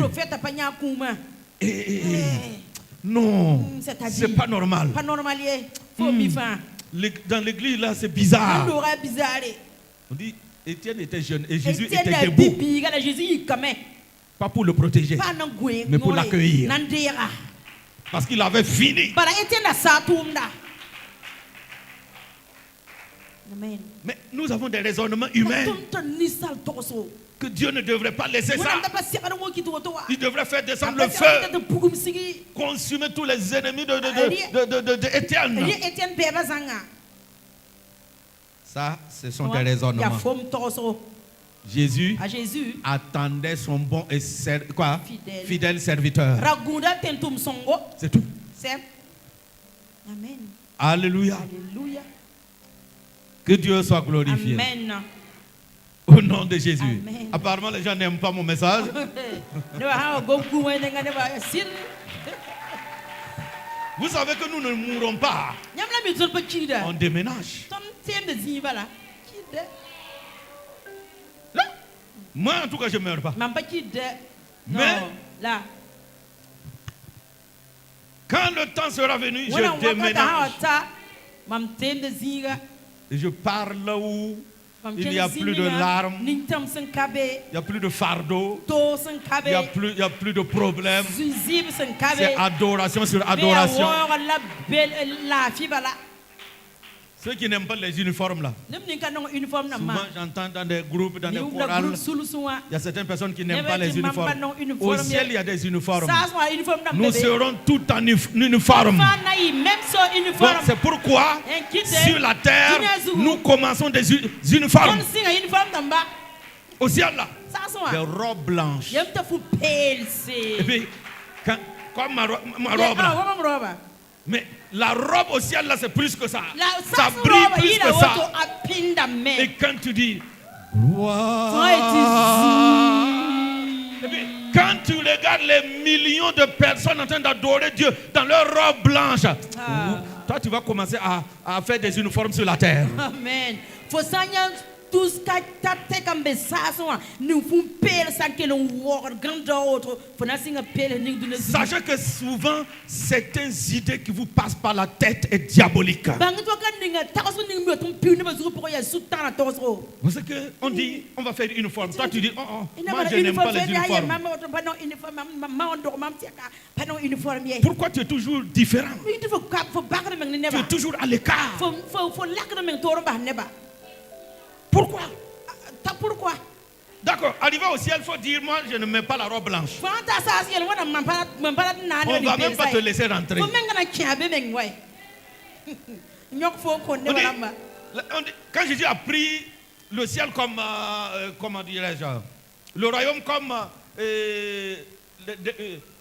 Speaker 1: Non, c'est pas normal. Dans l'église là, c'est bizarre. On dit, Étienne était jeune et Jésus était debout. Pas pour le protéger, mais pour l'accueillir. Parce qu'il avait fini. Mais nous avons des raisonnements humains que Dieu ne devrait pas laisser ça. Il devrait faire descendre le feu, consumer tous les ennemis d'Étienne. Ça, ce sont des raisonnements. Jésus attendait son bon et fidèle serviteur. C'est tout.
Speaker 2: Amen.
Speaker 1: Alléluia.
Speaker 2: Alléluia.
Speaker 1: Que Dieu soit glorifié.
Speaker 2: Amen.
Speaker 1: Au nom de Jésus.
Speaker 2: Amen.
Speaker 1: Apparemment, les gens n'aiment pas mon message. Vous savez que nous ne mourrons pas. On déménage. Là, moi, en tout cas, je ne meurs pas. Mais quand le temps sera venu, je déménage. Et je parle là où il n'y a plus de larmes, il n'y a plus de fardeau, il n'y a plus de problèmes. C'est adoration sur adoration. Ceux qui n'aiment pas les uniformes là. Souvent j'entends dans des groupes, dans des chorales, il y a certaines personnes qui n'aiment pas les uniformes. Au ciel il y a des uniformes. Nous serons tous en uniforme. Donc c'est pourquoi sur la terre nous commençons des uniformes. Au ciel là, des robes blanches. Et puis comme ma robe là. Mais la robe au ciel là c'est plus que ça. Ça brille plus que ça. Et quand tu dis gloire, et puis quand tu regardes les millions de personnes en train d'adorer Dieu dans leur robe blanche, toi tu vas commencer à faire des uniformes sur la terre.
Speaker 2: Amen.
Speaker 1: Sachez que souvent, certaines idées qui vous passent par la tête est diabolique. Parce qu'on dit, on va faire une uniforme. Toi, tu dis, oh, moi je n'aime pas les uniformes. Pourquoi tu es toujours différent? Tu es toujours à l'écart. Pourquoi? D'accord, arrivé au ciel, il faut dire, moi je ne mets pas la robe blanche. On ne va même pas te laisser rentrer. Quand Jésus a pris le ciel comme, comment dirais-je, le royaume comme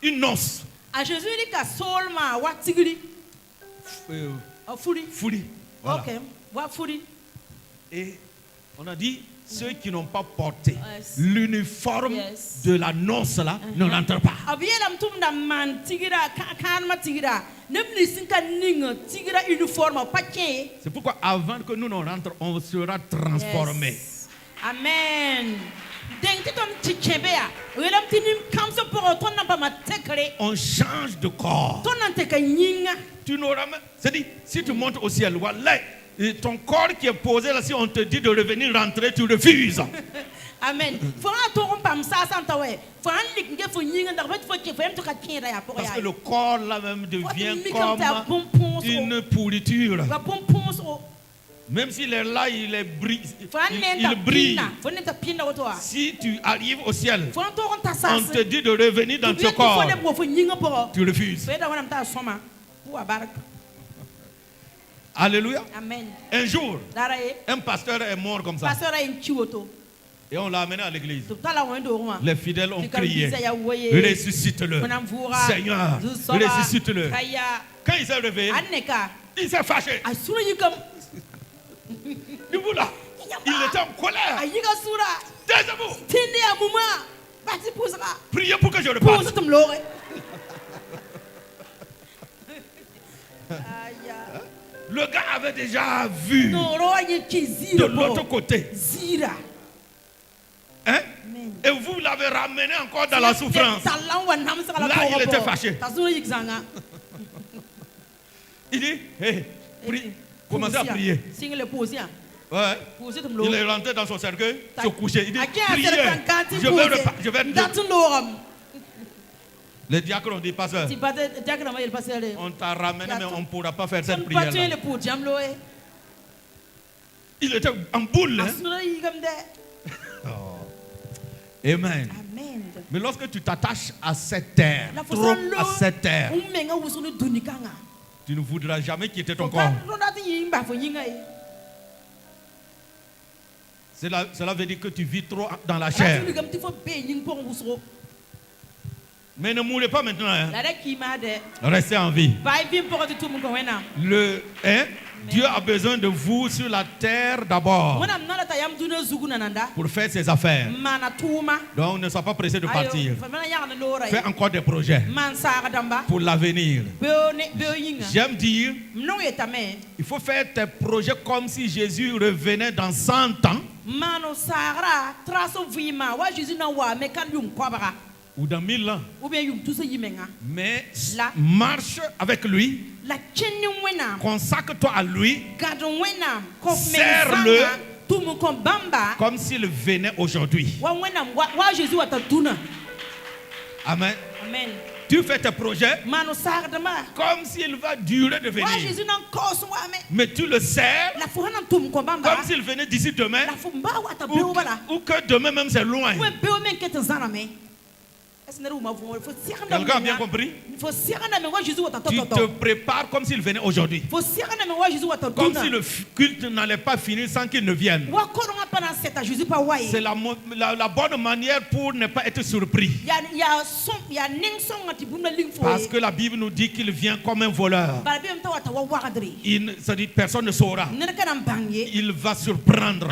Speaker 1: une noce. Fouli. Voilà. Et on a dit, ceux qui n'ont pas porté l'uniforme de la noce là ne rentrent pas. C'est pourquoi avant que nous ne rentrions, on sera transformé.
Speaker 2: Amen.
Speaker 1: On change de corps. Tu n'auras même... C'est-à-dire, si tu montes au ciel, voilà, et ton corps qui est posé là, si on te dit de revenir rentrer, tu refuses.
Speaker 2: Amen.
Speaker 1: Parce que le corps là même devient comme une pourriture. Même s'il est là, il est il brille. Si tu arrives au ciel, on te dit de revenir dans ce corps, tu refuses. Alléluia.
Speaker 2: Amen.
Speaker 1: Un jour, un pasteur est mort comme ça. Et on l'a amené à l'église. Les fidèles ont crié, ressuscite-le. Seigneur, ressuscite-le. Quand il s'est réveillé, il s'est fâché. Il était en colère. Taisez-vous. Priez pour que je reparte. Le gars avait déjà vu de l'autre côté. Hein? Et vous l'avez ramené encore dans la souffrance. Là, il était fâché. Il dit, hey, commencez à prier. Ouais. Il est rentré dans son cercueil, se coucher. Il dit, priez, je vais les diacres ont dit, pasteur, on t'a ramené, mais on ne pourra pas faire cette prière-là. Il était en boule. Hein? Oh. Amen. Mais lorsque tu t'attaches à cette terre, trop à cette terre, tu ne voudras jamais quitter ton corps. Cela veut dire que tu vis trop dans la chair. Mais ne mourrez pas maintenant. Hein. Restez en vie. Dieu a besoin de vous sur la terre d'abord pour faire ses affaires. Donc ne sois pas pressé de partir. Fais encore des projets pour l'avenir. J'aime dire, il faut faire tes projets comme si Jésus revenait dans 100 ans. Ou dans 1000 ans. Mais marche avec lui. Consacre-toi à lui. Serre-le comme s'il venait aujourd'hui. Amen. Tu fais tes projets comme s'il va durer de venir. Mais tu le sers comme s'il venait d'ici demain. Ou que demain même c'est loin. Quelqu'un a bien compris? Tu te prépares comme s'il venait aujourd'hui. Comme si le culte n'allait pas finir sans qu'il ne vienne. C'est la bonne manière pour ne pas être surpris. Parce que la Bible nous dit qu'il vient comme un voleur. C'est-à-dire personne ne saura. Il va surprendre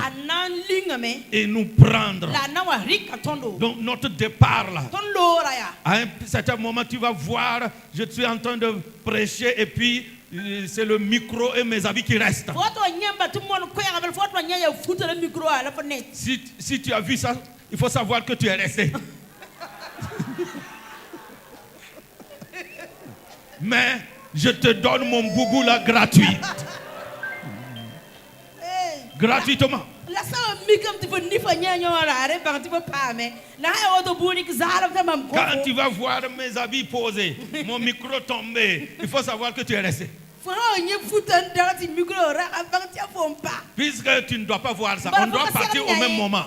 Speaker 1: et nous prendre. Donc notre départ là, à un certain moment tu vas voir, je suis en train de prêcher et puis c'est le micro et mes habits qui restent. Si tu as vu ça, il faut savoir que tu es resté. Mais je te donne mon boubou là gratuit. Gratuitement. Quand tu vas voir mes habits posés, mon micro tombé, il faut savoir que tu es resté. Puisque tu ne dois pas voir ça, on doit partir au même moment.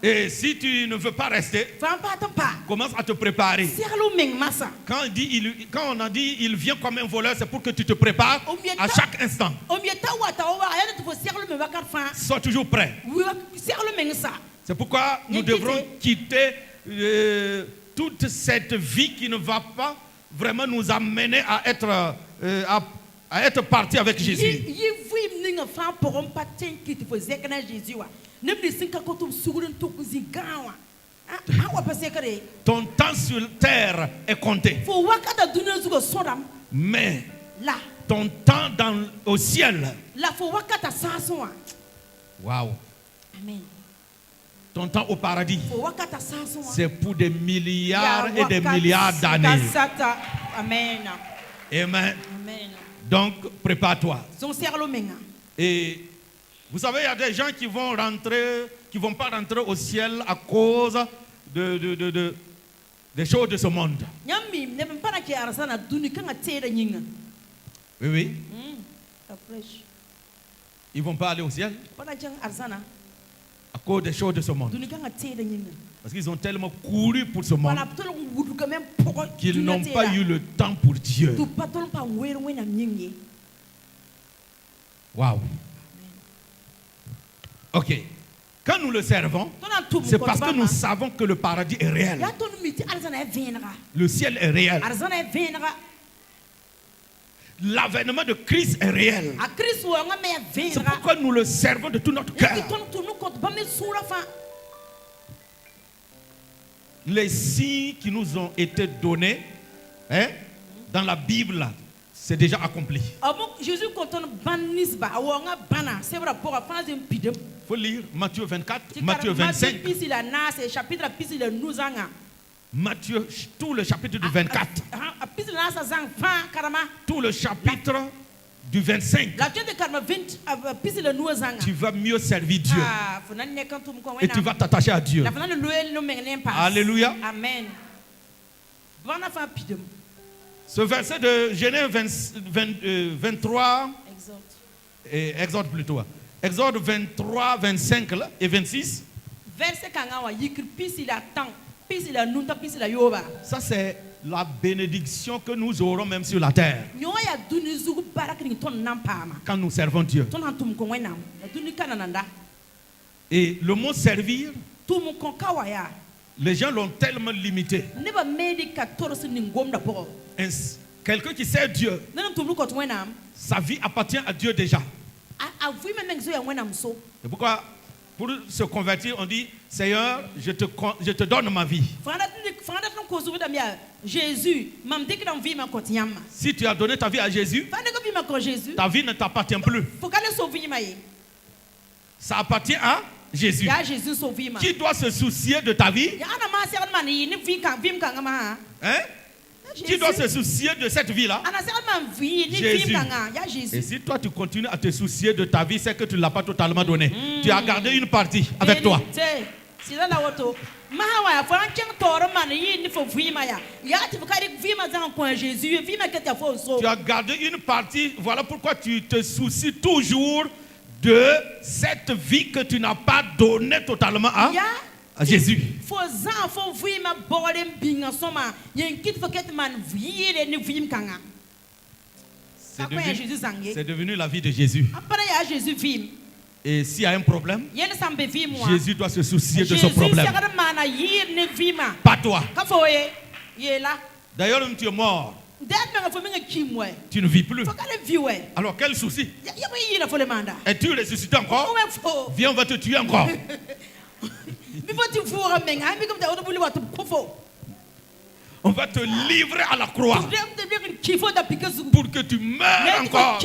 Speaker 1: Et si tu ne veux pas rester, commence à te préparer. Quand on a dit il vient comme un voleur, c'est pour que tu te prépares à chaque instant. Sois toujours prêt. C'est pourquoi nous devrons quitter toute cette vie qui ne va pas vraiment nous amener à être partis avec Jésus. Ton temps sur terre est compté. Mais ton temps au ciel. Waouh.
Speaker 2: Amen.
Speaker 1: Ton temps au paradis, c'est pour des milliards et des milliards d'années.
Speaker 2: Amen.
Speaker 1: Amen. Donc, prépare-toi. Et vous savez, il y a des gens qui vont pas rentrer au ciel à cause des choses de ce monde. Oui. Ils vont pas aller au ciel à cause des choses de ce monde. Parce qu'ils ont tellement couru pour ce monde qu'ils n'ont pas eu le temps pour Dieu. Waouh. Ok. Quand nous le servons, c'est parce que nous savons que le paradis est réel. Le ciel est réel. L'avènement de Christ est réel. C'est pourquoi nous le servons de tout notre cœur. Les signes qui nous ont été donnés dans la Bible, c'est déjà accompli. Il faut lire Matthieu 24, Matthieu 25. Matthieu, tout le chapitre du 24. Tout le chapitre du 25. Tu vas mieux servir Dieu. Et tu vas t'attacher à Dieu. Alléluia.
Speaker 2: Amen.
Speaker 1: Ce verset de Genèse 23, Exode plutôt. Exode 23, 25 là, et 26. Ça c'est la bénédiction que nous aurons même sur la terre. Quand nous servons Dieu. Et le mot servir, les gens l'ont tellement limité. Quelqu'un qui sert Dieu, sa vie appartient à Dieu déjà. C'est pourquoi pour se convertir, on dit Seigneur, je te donne ma vie. Si tu as donné ta vie à Jésus, ta vie ne t'appartient plus. Ça appartient à Jésus. Qui doit se soucier de ta vie? Qui doit se soucier de cette vie-là? Jésus. Et si toi tu continues à te soucier de ta vie, c'est que tu ne l'as pas totalement donné. Tu as gardé une partie avec toi. Tu as gardé une partie. Voilà pourquoi tu te soucies toujours de cette vie que tu n'as pas donnée totalement à Jésus. C'est devenu la vie de Jésus. Et s'il y a un problème, Jésus doit se soucier de ce problème. Pas toi. D'ailleurs, tu es mort. Tu ne vis plus. Alors quel souci? Es-tu ressuscité encore? Viens, on va te tuer encore. On va te livrer à la croix pour que tu meurs encore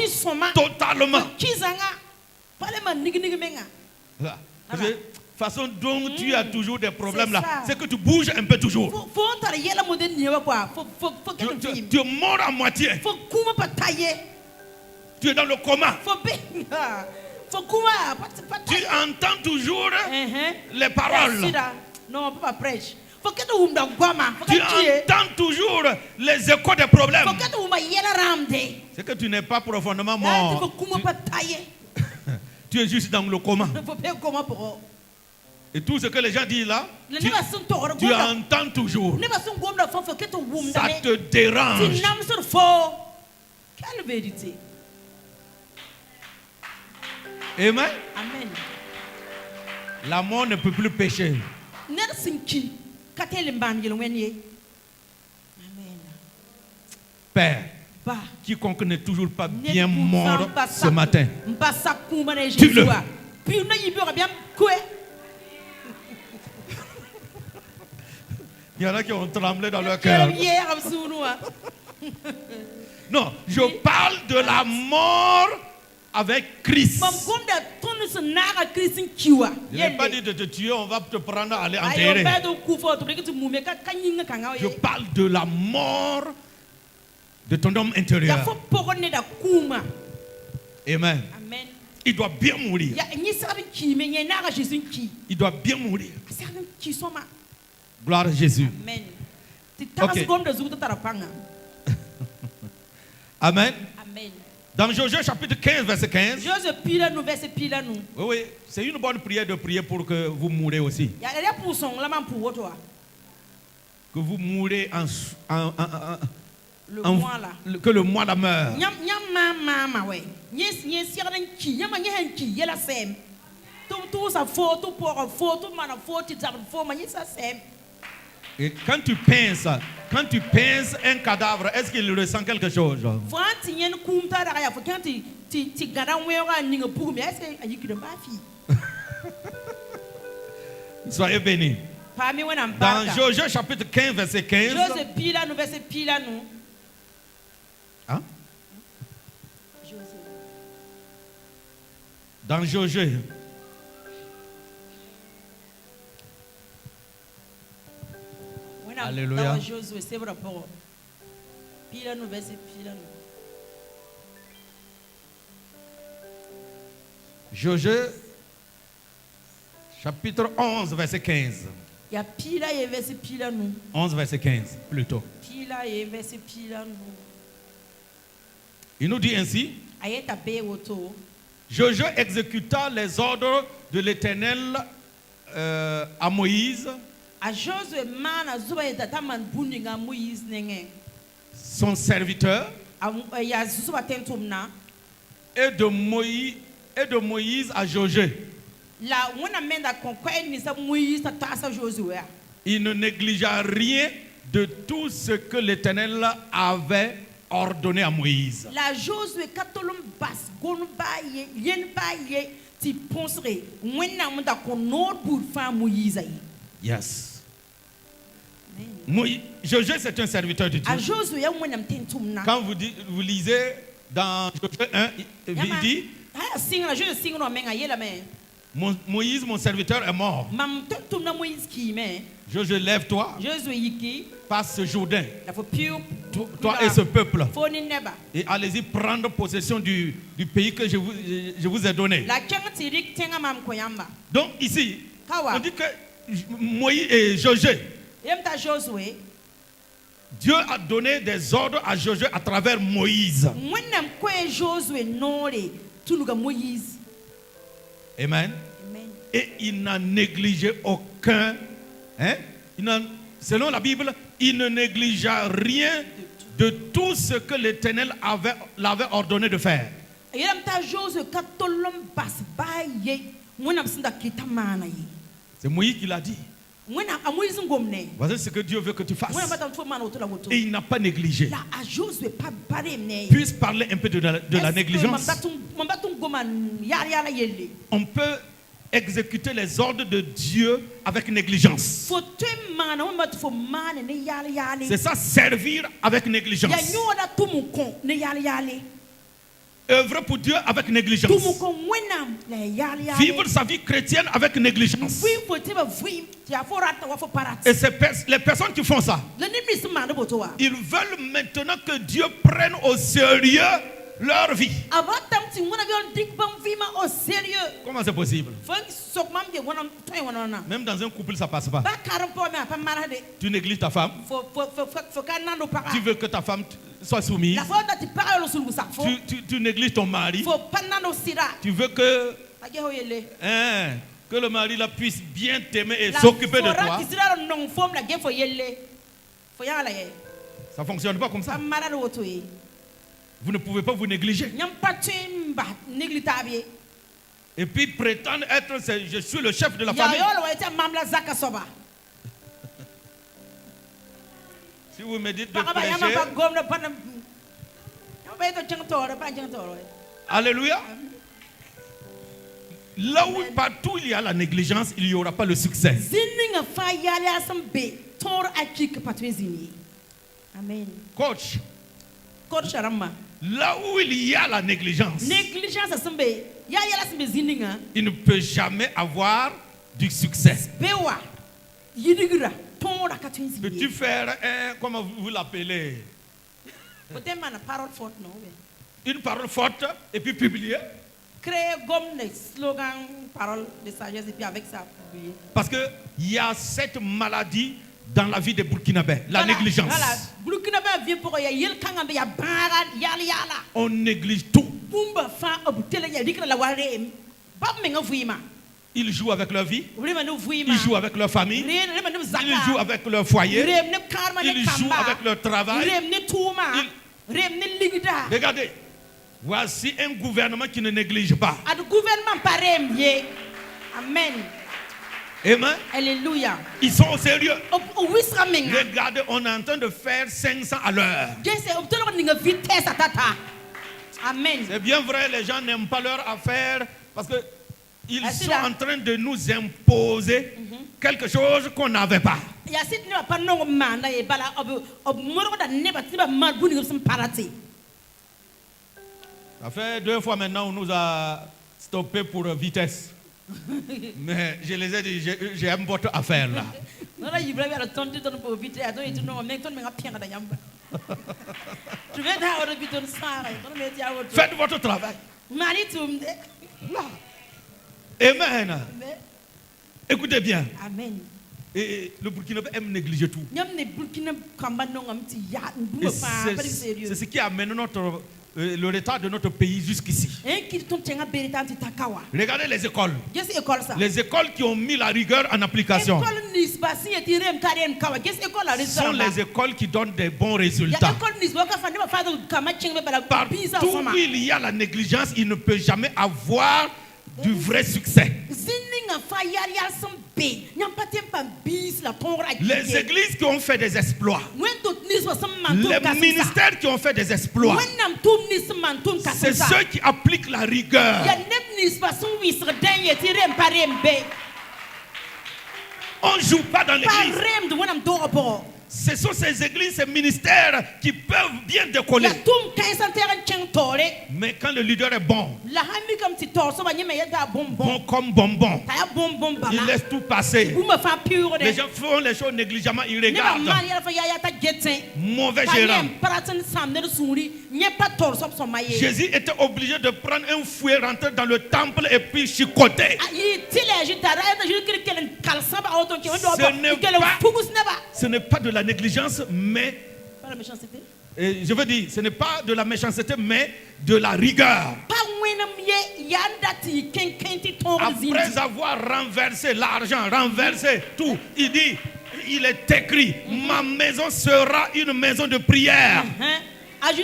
Speaker 1: totalement. La façon dont tu as toujours des problèmes là, c'est que tu bouges un peu toujours. Tu es mort à moitié. Tu es dans le coma. Tu entends toujours les paroles.
Speaker 2: Non, pas prêche.
Speaker 1: Tu entends toujours les échos des problèmes. C'est que tu n'es pas profondément mort. Tu es juste dans le coma. Et tout ce que les gens disent là, tu entends toujours. Ça te dérange.
Speaker 2: Quelle vérité.
Speaker 1: Amen.
Speaker 2: Amen.
Speaker 1: La mort ne peut plus pécher. Père, quiconque n'est toujours pas bien mort ce matin, tue-le. Il y en a qui ont tremblé dans leur cœur. Non, je parle de la mort avec Christ. Je n'ai pas dit de te tuer, on va te prendre à aller enterrer. Je parle de la mort de ton homme intérieur. Amen. Il doit bien mourir. Il doit bien mourir. Gloire à Jésus.
Speaker 2: Amen.
Speaker 1: Okay. Amen.
Speaker 2: Amen.
Speaker 1: Dans Josué chapitre 15, verset 15.
Speaker 2: Oui,
Speaker 1: c'est une bonne prière de prier pour que vous mourrez aussi. Que vous mourrez que le mois la meurt. Et quand tu pinces un cadavre, est-ce qu'il ressent quelque chose? Soyez bénis. Dans Josué chapitre 15, verset 15. Hein? Dans Josué. Alléluia. Josué chapitre 11, verset 15. 11, verset 15, plutôt. Il nous dit ainsi: Josué exécuta les ordres de l'Éternel à Moïse, son serviteur, et de Moïse à Josué. Il ne négligea rien de tout ce que l'Éternel avait ordonné à Moïse. Yes. Josué, c'est un serviteur de Dieu. Quand vous lisez dans Josué 1, il dit: Moïse, mon serviteur, est mort. Josué, lève-toi, passe ce Jourdain, toi et ce peuple, et allez-y prendre possession du pays que je vous ai donné. Donc ici, on dit que Moïse et Josué, Dieu a donné des ordres à Josué à travers Moïse. Amen. Et il n'a négligé aucun. Selon la Bible, il ne négligea rien de tout ce que l'Éternel l'avait ordonné de faire. C'est Moïse qui l'a dit. Voici ce que Dieu veut que tu fasses. Et il n'a pas négligé. Puisse parler un peu de la négligence. On peut exécuter les ordres de Dieu avec négligence. C'est ça, servir avec négligence. Œuvrer pour Dieu avec négligence. Vivre sa vie chrétienne avec négligence. Et les personnes qui font ça, ils veulent maintenant que Dieu prenne au sérieux leur vie. Comment c'est possible? Même dans un couple, ça ne passe pas. Tu négliges ta femme. Tu veux que ta femme soit soumise. Tu négliges ton mari. Tu veux que le mari la puisse bien t'aimer et s'occuper de toi. Ça ne fonctionne pas comme ça. Vous ne pouvez pas vous négliger. Et puis prétendre être, je suis le chef de la famille. Si vous me dites de prêcher, alléluia. Là où partout il y a la négligence, il n'y aura pas le succès.
Speaker 2: Amen.
Speaker 1: Coach. Là où il y a la négligence, il ne peut jamais avoir du succès. Peux-tu faire comment vous l'appelez? Une parole forte et puis publier?
Speaker 2: Créer comme des slogans, paroles de sagesse et puis avec ça publier.
Speaker 1: Parce qu'il y a cette maladie dans la vie des Burkinabés, la négligence. On néglige tout. Ils jouent avec leur vie, ils jouent avec leur famille, ils jouent avec leur foyer, ils jouent avec leur travail. Regardez, voici un gouvernement qui ne néglige pas.
Speaker 2: Amen.
Speaker 1: Amen.
Speaker 2: Alléluia.
Speaker 1: Ils sont au sérieux. Regardez, on est en train de faire 500 à l'heure.
Speaker 2: Amen.
Speaker 1: C'est bien vrai, les gens n'aiment pas leur affaire parce qu'ils sont en train de nous imposer quelque chose qu'on n'avait pas. Ça fait 2 fois maintenant on nous a stoppé pour vitesse. Mais je les ai dit, j'aime votre affaire là. Faites votre travail. Amen. Écoutez bien.
Speaker 2: Amen.
Speaker 1: Et le Burkinabé aime négliger tout. C'est ce qui amène le retard de notre pays jusqu'ici. Regardez les écoles. Les écoles qui ont mis la rigueur en application sont les écoles qui donnent des bons résultats. Partout où il y a la négligence, il ne peut jamais avoir du vrai succès. Les églises qui ont fait des exploits, les ministères qui ont fait des exploits, c'est ceux qui appliquent la rigueur. On ne joue pas dans l'église. Ce sont ces églises, ces ministères qui peuvent bien décoller. Mais quand le leader est bon, bon comme bonbon, il laisse tout passer. Les gens font les choses négligemment, ils regardent. Mauvais gérant. Jésus était obligé de prendre un fouet, rentrer dans le temple et puis chicoter. Ce n'est pas de la négligence, mais je veux dire, ce n'est pas de la méchanceté, mais de la rigueur. Après avoir renversé l'argent, renversé tout, il dit, il est écrit, ma maison sera une maison de prière. C'est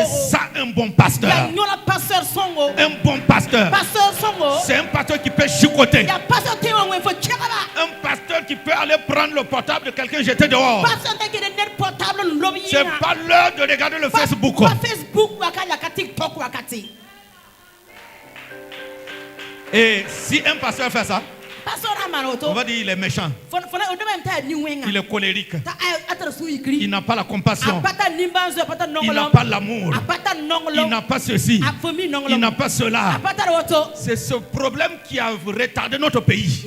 Speaker 1: ça un bon pasteur. Un bon pasteur. C'est un pasteur qui peut chicoter. Un pasteur qui peut peux aller prendre le portable de quelqu'un et jeter dehors. C'est pas l'heure de regarder le Facebook. Et si un pasteur fait ça, on va dire il est méchant, il est colérique, il n'a pas la compassion, il n'a pas l'amour, il n'a pas ceci, il n'a pas cela. C'est ce problème qui a retardé notre pays.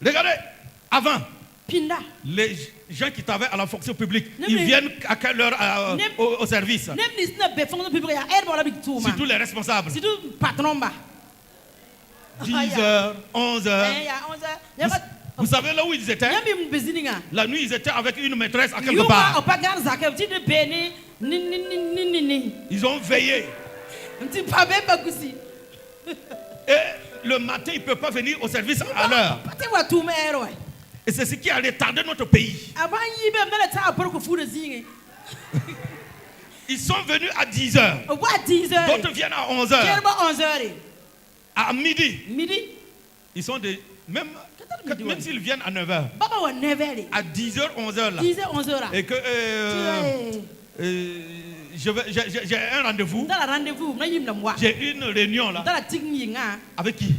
Speaker 1: Regardez, avant, les gens qui travaillent à la fonction publique, ils viennent à quelle heure au service? Surtout les responsables. 10h, 11h. Vous savez là où ils étaient? La nuit, ils étaient avec une maîtresse à quelque part. Ils ont veillé. Et le matin, ils ne peuvent pas venir au service à l'heure. Et c'est ce qui a retardé notre pays. Ils sont venus à 10h. D'autres viennent à 11h. À midi. Ils sont même s'ils viennent à 9h. À 10h, 11h là. Et que j'ai un rendez-vous. J'ai une réunion là. Avec qui?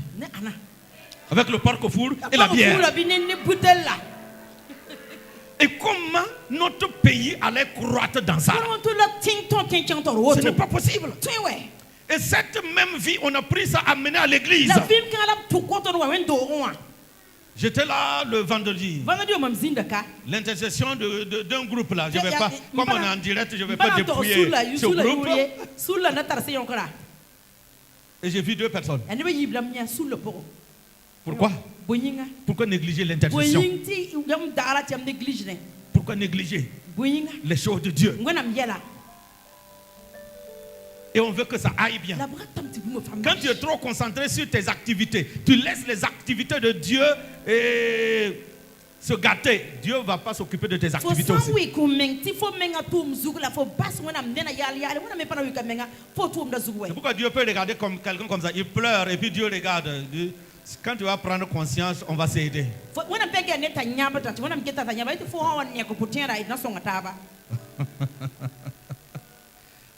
Speaker 1: Avec le porc au four et la bière. Et comment notre pays allait croître dans ça? Ce n'est pas possible. Et cette même vie, on a pris ça, amené à l'église. J'étais là le vendredi. L'intercession d'un groupe là. Je vais pas, comme on est en direct, je ne vais pas dépouiller ce groupe. Et j'ai vu 2 personnes. Pourquoi? Pourquoi négliger l'intercession? Pourquoi négliger les choses de Dieu? Et on veut que ça aille bien. Quand tu es trop concentré sur tes activités, tu laisses les activités de Dieu se gâter. Dieu ne va pas s'occuper de tes activités aussi. C'est pourquoi Dieu peut regarder comme quelqu'un comme ça. Il pleure et puis Dieu regarde. Quand tu vas prendre conscience, on va s'aider.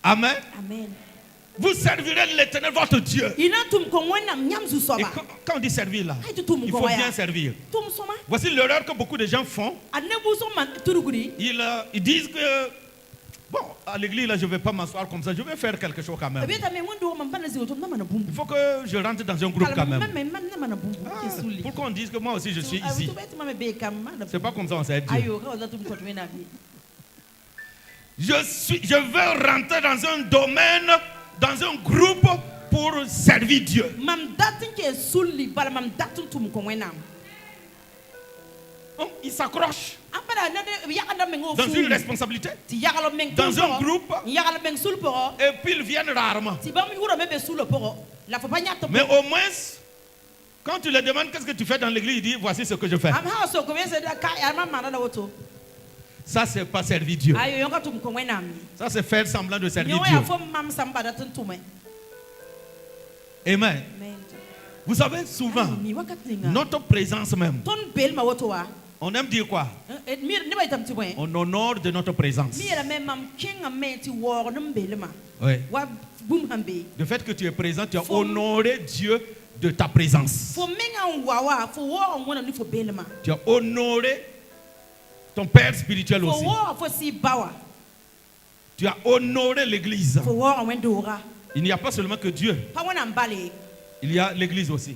Speaker 1: Amen.
Speaker 2: Amen.
Speaker 1: Vous servirez l'Éternel votre Dieu. Et quand on dit servir là, il faut bien servir. Voici l'erreur que beaucoup de gens font. Ils disent que bon, à l'église là, je ne vais pas m'asseoir comme ça, je vais faire quelque chose quand même. Il faut que je rentre dans un groupe quand même. Pourquoi on dit que moi aussi je suis ici? C'est pas comme ça on s'aide Dieu. Je veux rentrer dans un domaine, dans un groupe pour servir Dieu. Il s'accroche dans une responsabilité, dans un groupe, et puis ils viennent rarement. Mais au moins, quand tu leur demandes qu'est-ce que tu fais dans l'église, ils disent voici ce que je fais. Ça, c'est pas servir Dieu. Ça, c'est faire semblant de servir Dieu. Amen. Vous savez, souvent, notre présence même, on aime dire quoi? On honore de notre présence. Oui. Le fait que tu es présent, tu as honoré Dieu de ta présence. Tu as honoré ton père spirituel aussi. Tu as honoré l'église. Il n'y a pas seulement que Dieu. Il y a l'église aussi.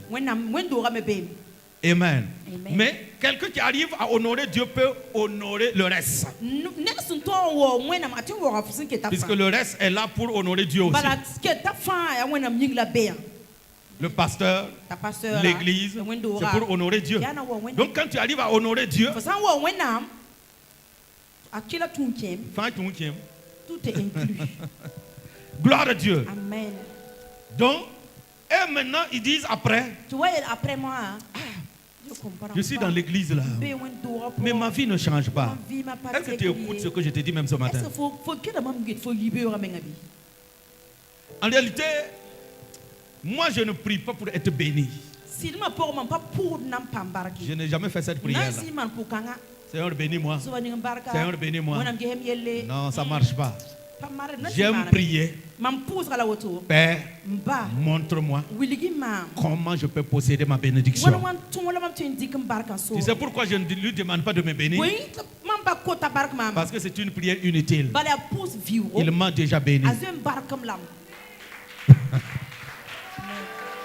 Speaker 1: Amen. Mais quelqu'un qui arrive à honorer Dieu peut honorer le reste. Puisque le reste est là pour honorer Dieu aussi. Le pasteur, l'église, c'est pour honorer Dieu. Donc quand tu arrives à honorer Dieu,
Speaker 2: tout est inclus.
Speaker 1: Gloire à Dieu.
Speaker 2: Amen.
Speaker 1: Donc, et maintenant ils disent après, je suis dans l'église là, mais ma vie ne change pas. Est-ce que tu écoutes ce que je t'ai dit même ce matin? En réalité, Moi, je ne prie pas pour être béni. Je n'ai jamais fait cette prière-là. Seigneur, bénis-moi. Seigneur, bénis-moi. Non, ça ne marche pas. J'aime prier. Père, montre-moi comment je peux posséder ma bénédiction. Tu sais pourquoi je ne lui demande pas de me bénir? Parce que c'est une prière inutile. Il m'a déjà béni.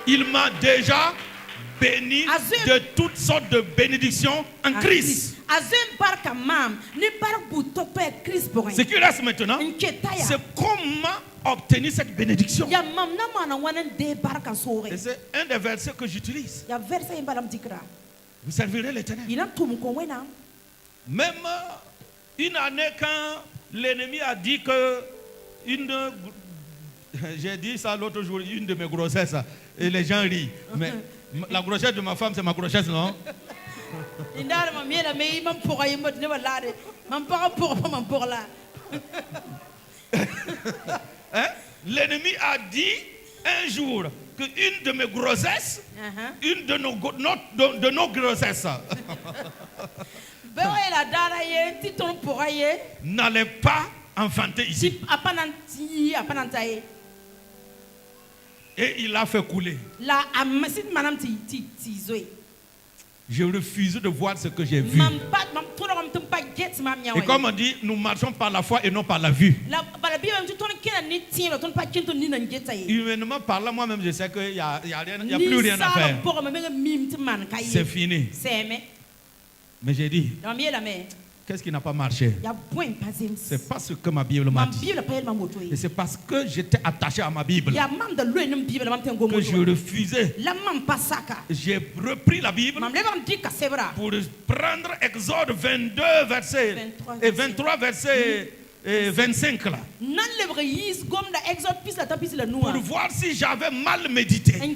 Speaker 1: Il m'a déjà béni de toutes sortes de bénédictions en Christ. Ce qui reste maintenant, c'est comment obtenir cette bénédiction. Et c'est un des versets que j'utilise. Vous servirez l'Éternel. Même une année quand l'ennemi a dit que j'ai dit ça l'autre jour, une de mes grossesses, et les gens rient. Mais la grossesse de ma femme, c'est ma grossesse, non? Hein? L'ennemi a dit un jour qu'une de mes grossesses, une de nos grossesses, n'allait pas enfanter ici. Et il a fait couler. Je refuse de voir ce que j'ai vu. Et comme on dit, nous marchons par la foi et non par la vue. Humainement parlant, moi-même, je sais qu'il n'y a plus rien à faire. C'est fini. Mais j'ai dit, qu'est-ce qui n'a pas marché? C'est parce que ma Bible m'a dit. Et c'est parce que j'étais attaché à ma Bible que je refusais. J'ai repris la Bible pour prendre Exode 22 versets et 23 versets. 25 là. Pour voir si j'avais mal médité. Ou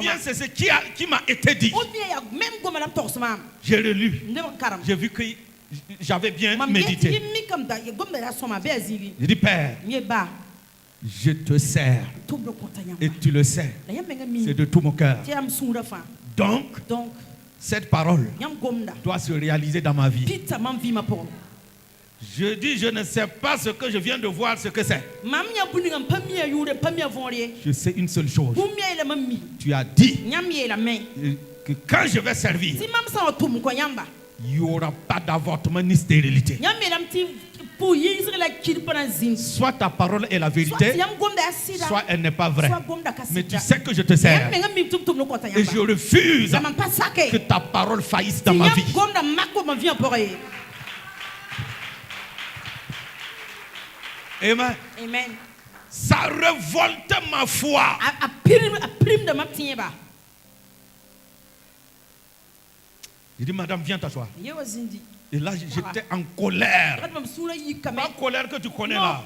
Speaker 1: bien c'est ce qui m'a été dit. J'ai relu. J'ai vu que j'avais bien médité. J'ai dit, Père, je te sers. Et tu le sais. C'est de tout mon cœur. Donc, cette parole doit se réaliser dans ma vie. Je dis, je ne sais pas ce que je viens de voir, ce que c'est. Je sais une seule chose. Tu as dit que quand je vais servir, il n'y aura pas d'avortement ni stérilité. Soit ta parole est la vérité, soit elle n'est pas vraie. Mais tu sais que je te sers. Et je refuse que ta parole faillisse dans ma vie. Amen.
Speaker 2: Amen.
Speaker 1: Ça révolte ma foi. J'ai dit, madame, viens t'asseoir. Et là, j'étais en colère. Pas colère que tu connais là.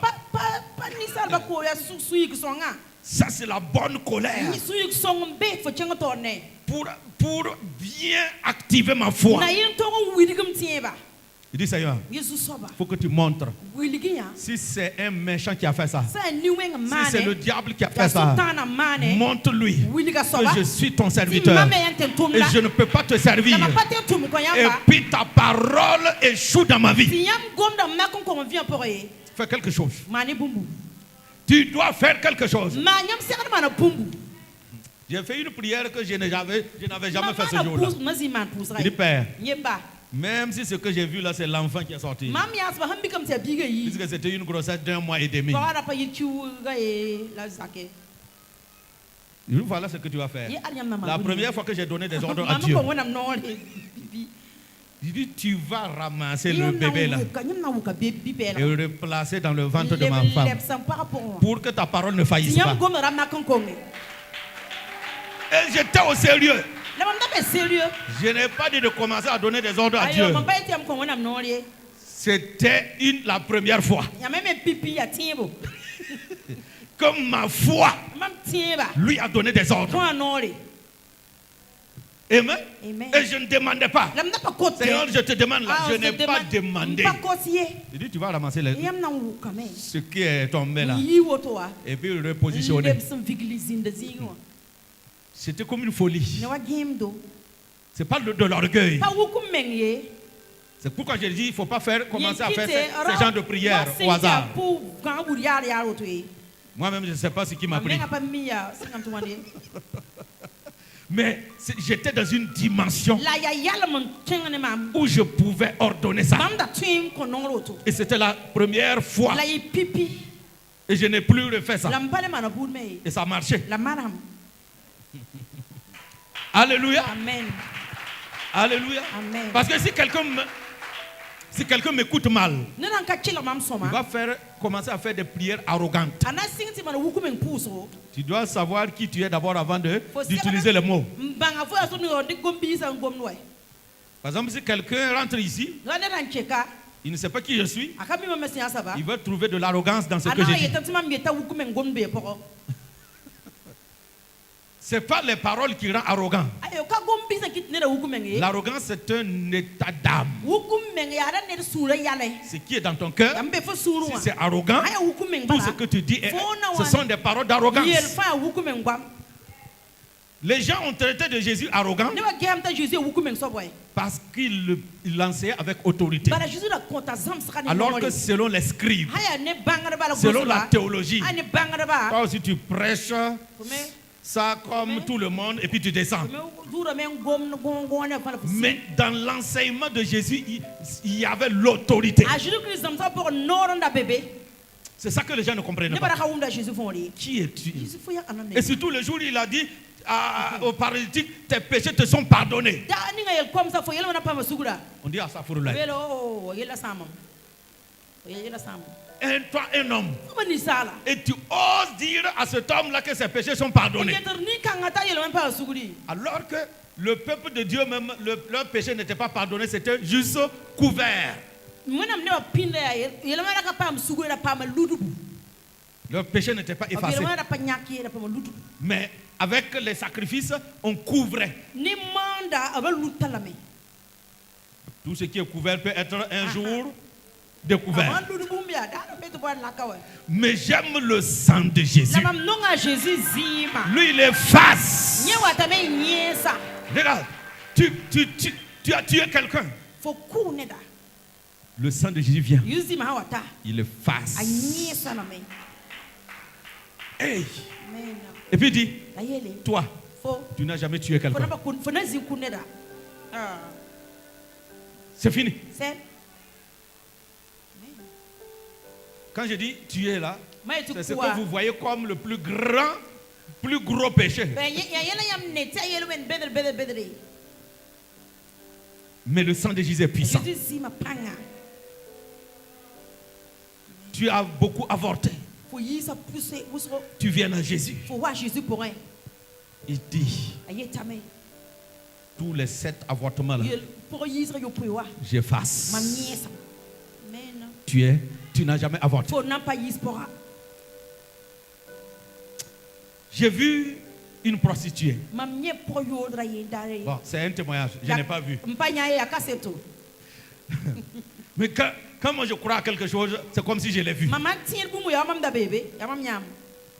Speaker 1: Ça, c'est la bonne colère. Pour bien activer ma foi. Il dit, Seigneur, il faut que tu montres si c'est un méchant qui a fait ça, si c'est le diable qui a fait ça, montre-lui que je suis ton serviteur et je ne peux pas te servir. Et puis ta parole échoue dans ma vie. Fais quelque chose. Tu dois faire quelque chose. J'ai fait une prière que je n'avais jamais fait ce jour-là. Il dit, Père, même si ce que j'ai vu là, c'est l'enfant qui est sorti. Puisque c'était une grossesse d'1 mois et demi. Voilà ce que tu vas faire. La première fois que j'ai donné des ordres à Dieu, il dit, tu vas ramasser le bébé là et le replacer dans le ventre de ma femme pour que ta parole ne faillisse pas. Et j'étais au sérieux. Je n'ai pas dit de commencer à donner des ordres à Dieu. C'était la première fois que ma foi lui a donné des ordres. Amen. Et je ne demandais pas. Seigneur, je te demande là. Je n'ai pas demandé. Il dit, tu vas ramasser ce qui est tombé là. Et puis le repositionner. C'était comme une folie. C'est pas de l'orgueil. C'est pourquoi j'ai dit, il ne faut pas commencer à faire ce genre de prière au hasard. Moi-même, je ne sais pas ce qui m'a pris. Mais j'étais dans une dimension où je pouvais ordonner ça. Et c'était la première fois. Et je n'ai plus refait ça. Et ça a marché. Alléluia.
Speaker 2: Amen.
Speaker 1: Alléluia.
Speaker 2: Amen.
Speaker 1: Parce que si quelqu'un m'écoute mal, il va commencer à faire des prières arrogantes. Tu dois savoir qui tu es d'abord avant d'utiliser les mots. Par exemple, si quelqu'un rentre ici, il ne sait pas qui je suis, il va trouver de l'arrogance dans ce que je dis. Ce n'est pas les paroles qui rendent arrogant. L'arrogance, c'est un état d'âme. Ce qui est dans ton cœur, si c'est arrogant, tout ce que tu dis, ce sont des paroles d'arrogance. Les gens ont traité de Jésus arrogant parce qu'il l'enseignait avec autorité. Alors que selon les scribes, selon la théologie, toi aussi tu prêches ça comme tout le monde et puis tu descends. Mais dans l'enseignement de Jésus, il y avait l'autorité. C'est ça que les gens ne comprennent pas. Qui es-tu? Et surtout le jour où il a dit aux paralytiques, tes péchés te sont pardonnés. On dit à ça pour là. Toi, un homme, et tu oses dire à cet homme-là que ses péchés sont pardonnés. Alors que le peuple de Dieu, même leur péché n'était pas pardonné, c'était juste couvert. Leur péché n'était pas effacé. Mais avec les sacrifices, on couvrait. Tout ce qui est couvert peut être un jour découvert. Mais j'aime le sang de Jésus. Lui, il efface. Regarde, tu as tué quelqu'un. Le sang de Jésus vient. Il efface. Hey. Et puis il dit, toi, tu n'as jamais tué quelqu'un. C'est fini. Quand je dis tuer là, c'est ce que vous voyez comme le plus gros péché. Mais le sang de Jésus est puissant. Tu as beaucoup avorté. Tu viens à Jésus. Il dit, tous les 7 avortements là, j'efface. Tu n'as jamais avorté. J'ai vu une prostituée. Bon, c'est un témoignage, je n'ai pas vu. Mais quand moi je crois à quelque chose, c'est comme si je l'ai vu.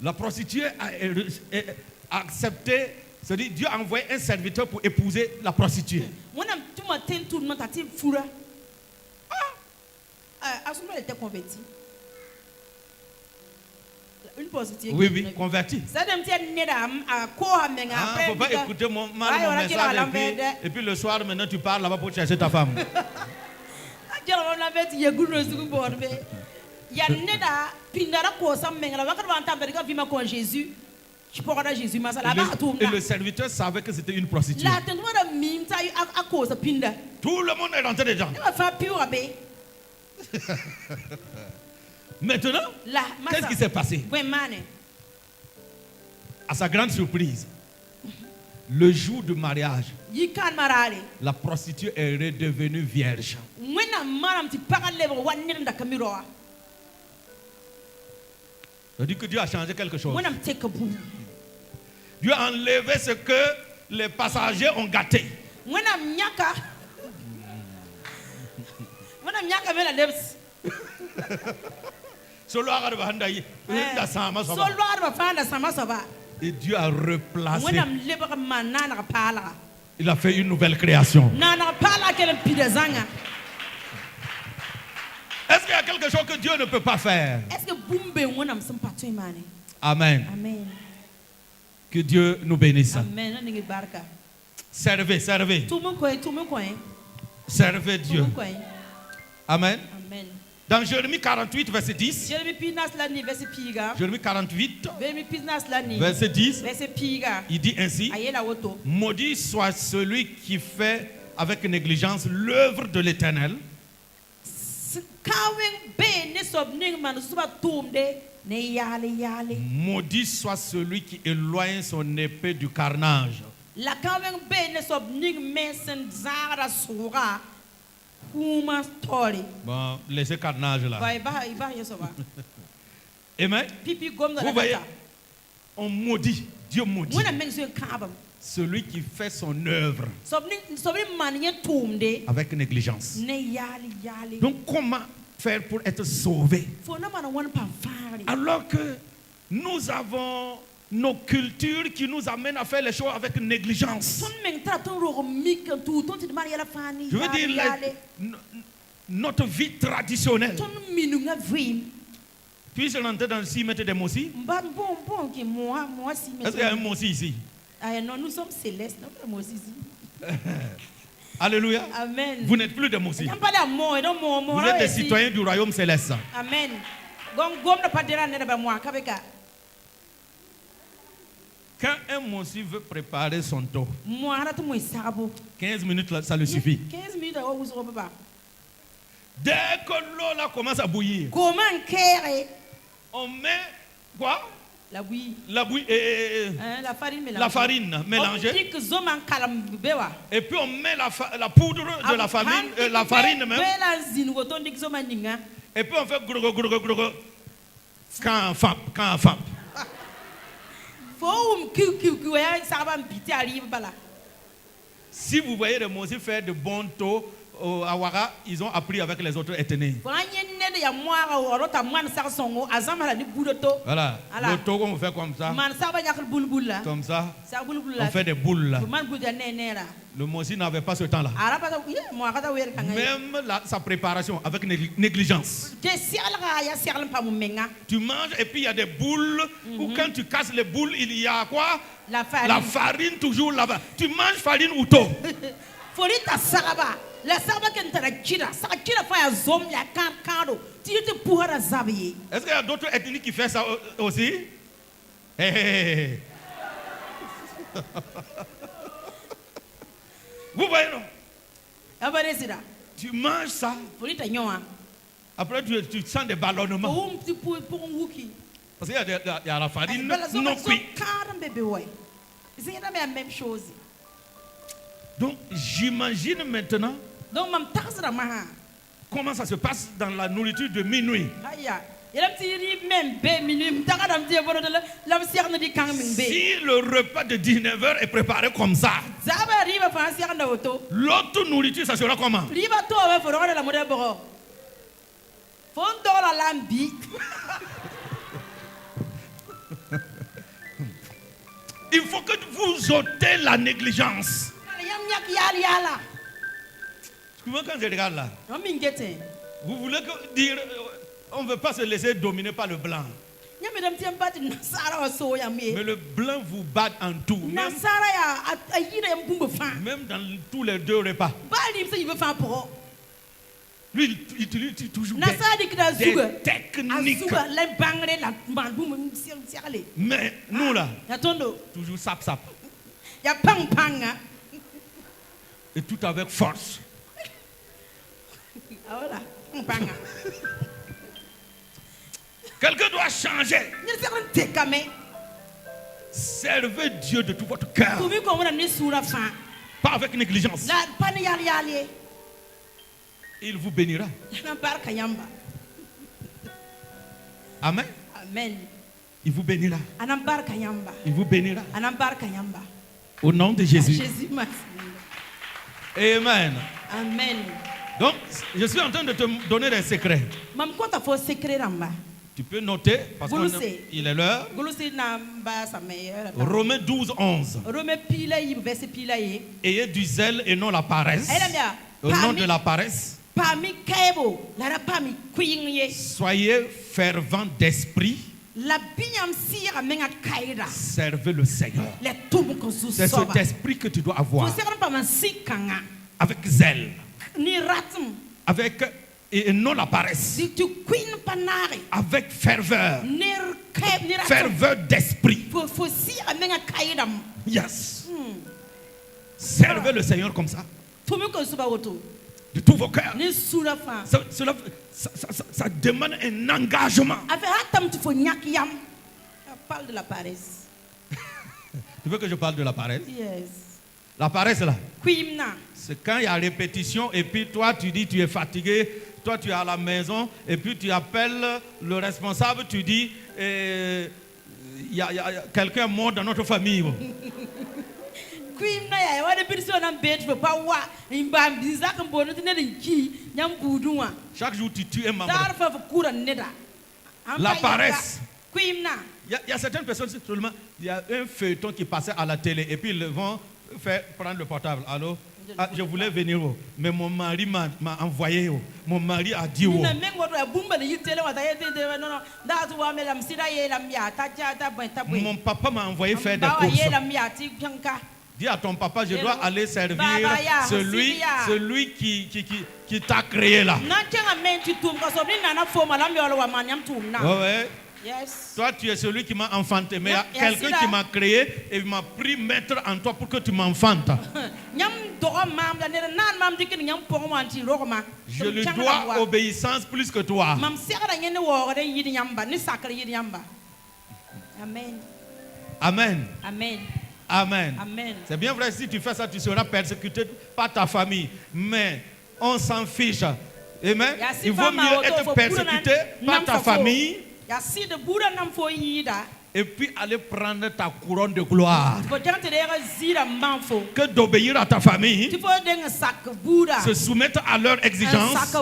Speaker 1: La prostituée a accepté, c'est-à-dire Dieu a envoyé un serviteur pour épouser la prostituée.
Speaker 2: Une prostituée.
Speaker 1: Oui, convertie. Il ne faut pas écouter mon message et puis le soir, maintenant tu pars là-bas pour chercher ta femme. Et le serviteur savait que c'était une prostituée. Tout le monde est rentré dedans. Maintenant, qu'est-ce qui s'est passé? À sa grande surprise, le jour du mariage, la prostituée est redevenue vierge. Ça dit que Dieu a changé quelque chose. Dieu a enlevé ce que les passagers ont gâté. Et Dieu a replacé. Il a fait une nouvelle création. Est-ce qu'il y a quelque chose que Dieu ne peut pas faire? Amen.
Speaker 2: Amen.
Speaker 1: Que Dieu nous bénisse.
Speaker 2: Amen.
Speaker 1: Servez. Servez Dieu. Amen.
Speaker 2: Amen.
Speaker 1: Dans Jérémie 48, verset 10. Jérémie 48, verset 10. Il dit ainsi: maudit soit celui qui fait avec négligence l'œuvre de l'Éternel. Maudit soit celui qui éloigne son épée du carnage. Bon, laissez carnage là. Amen. Vous voyez, on maudit, Dieu maudit celui qui fait son œuvre avec négligence. Donc comment faire pour être sauvé alors que nous avons nos cultures qui nous amènent à faire les choses avec négligence? Je veux dire, notre vie traditionnelle. Puis-je rentrer dans le 6 mètres des Mossi? Est-ce qu'il y a un Mossi ici?
Speaker 2: Non, nous sommes célestes.
Speaker 1: Alléluia.
Speaker 2: Amen.
Speaker 1: Vous n'êtes plus des Mossi. Vous êtes des citoyens du royaume céleste.
Speaker 2: Amen.
Speaker 1: Quand un Mossi veut préparer son taux, 15 minutes, ça le suffit.
Speaker 2: 15 minutes.
Speaker 1: Dès que l'eau là commence à bouillir, on met quoi? La bouillie et la farine mélangée. Et puis on met la poudre de la farine même. Et puis on fait gros. Quand fap. Si vous voyez les Mossi faire de bons taux à Ouara, ils ont appris avec les autres ethnies. Voilà. Le taux, on fait comme ça. Comme ça. On fait des boules là. Le Mossi n'avait pas ce temps-là. Même sa préparation avec négligence. Tu manges et puis il y a des boules. Ou quand tu casses les boules, il y a quoi? La farine toujours là-bas. Tu manges farine ou taux? Est-ce qu'il y a d'autres ethnies qui font ça aussi? Hey. Vous voyez, non? Tu manges ça. Après, tu sens des ballonnements. Parce qu'il y a la farine non cuite. Donc, j'imagine maintenant comment ça se passe dans la nourriture de minuit. Si le repas de 19h est préparé comme ça, l'autre nourriture, ça sera comment? Il faut que vous ôtez la négligence. Quand je regarde là, vous voulez dire on ne veut pas se laisser dominer par le blanc. Mais le blanc vous bat en tout. Même dans tous les deux repas. Lui, il utilise toujours des techniques. Mais nous là, toujours sap. Et tout avec force. Quelqu'un doit changer. Servez Dieu de tout votre cœur. Pas avec négligence. Il vous bénira. Amen.
Speaker 2: Amen.
Speaker 1: Il vous bénira. Il vous bénira. Au nom de Jésus.
Speaker 2: Jésus m'a
Speaker 1: Amen.
Speaker 2: Amen.
Speaker 1: Donc, je suis en train de te donner des secrets.
Speaker 2: Mam ko ta fo secret ramba.
Speaker 1: Tu peux noter parce qu'il est l'heure. Romains 12, 11. Ayez du zèle et non la paresse. Au nom de la paresse. Soyez fervents d'esprit. Servez le Seigneur. C'est cet esprit que tu dois avoir. Avec zèle. Avec et non la paresse. Avec ferveur. Ferveur d'esprit. Yes. Servez le Seigneur comme ça. De tous vos cœurs. Ça demande un engagement.
Speaker 2: Parle de la paresse.
Speaker 1: Tu veux que je parle de la paresse?
Speaker 2: Yes.
Speaker 1: La paresse là. C'est quand il y a répétition et puis toi tu dis tu es fatigué, toi tu es à la maison et puis tu appelles le responsable, tu dis il y a quelqu'un mort dans notre famille. Chaque jour tu tues un membre. La paresse. Il y a certaines personnes seulement, il y a un feuilleton qui passait à la télé et puis ils vont prendre le portable. Allô? Ah, je voulais venir, mais mon mari m'a envoyé. Mon mari a dit. Mon papa m'a envoyé faire des courses. Dis à ton papa, je dois aller servir celui qui t'a créé là. Ouais.
Speaker 2: Yes.
Speaker 1: Toi, tu es celui qui m'a enfanté, mais il y a quelqu'un qui m'a créé et m'a pris maître en toi pour que tu m'enfantes. Je lui dois obéissance plus que toi.
Speaker 2: Amen.
Speaker 1: Amen.
Speaker 2: Amen.
Speaker 1: Amen.
Speaker 2: Amen.
Speaker 1: C'est bien vrai, si tu fais ça, tu seras persécuté par ta famille. Mais on s'en fiche. Amen. Il vaut mieux être persécuté par ta famille et puis aller prendre ta couronne de gloire que d'obéir à ta famille, se soumettre à leurs exigences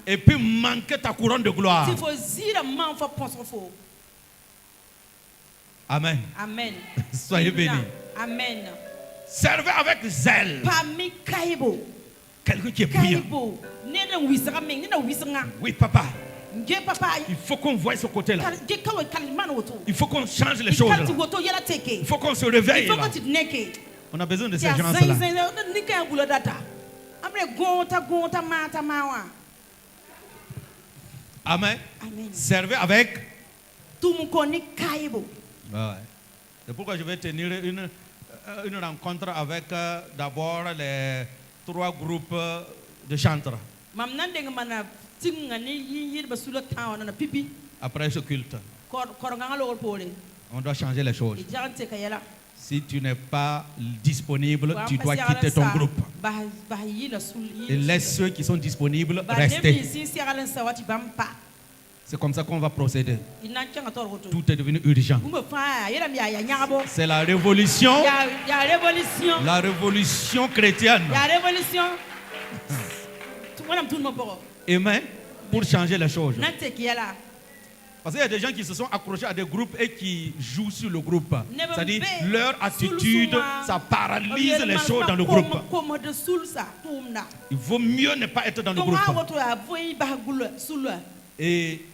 Speaker 1: et puis manquer ta couronne de gloire. Amen.
Speaker 2: Amen.
Speaker 1: Soyez bénis.
Speaker 2: Amen.
Speaker 1: Servez avec zèle. Quelqu'un qui est brillant. Oui, papa. Il faut qu'on voie ce côté-là. Il faut qu'on change les choses. Il faut qu'on se réveille. Là. On a besoin de ces gens-là. Amen. Servez avec. C'est pourquoi je vais tenir une rencontre avec d'abord les 3 groupes de chantres. Après ce culte, on doit changer les choses. Si tu n'es pas disponible, tu dois quitter ton groupe. Et laisse ceux qui sont disponibles rester. C'est comme ça qu'on va procéder. Tout est devenu urgent. C'est la révolution. La révolution chrétienne. Amen. Pour changer les choses. Parce qu'il y a des gens qui se sont accrochés à des groupes et qui jouent sur le groupe. C'est-à-dire leur attitude, ça paralyse les choses dans le groupe. Il vaut mieux ne pas être dans le groupe. Et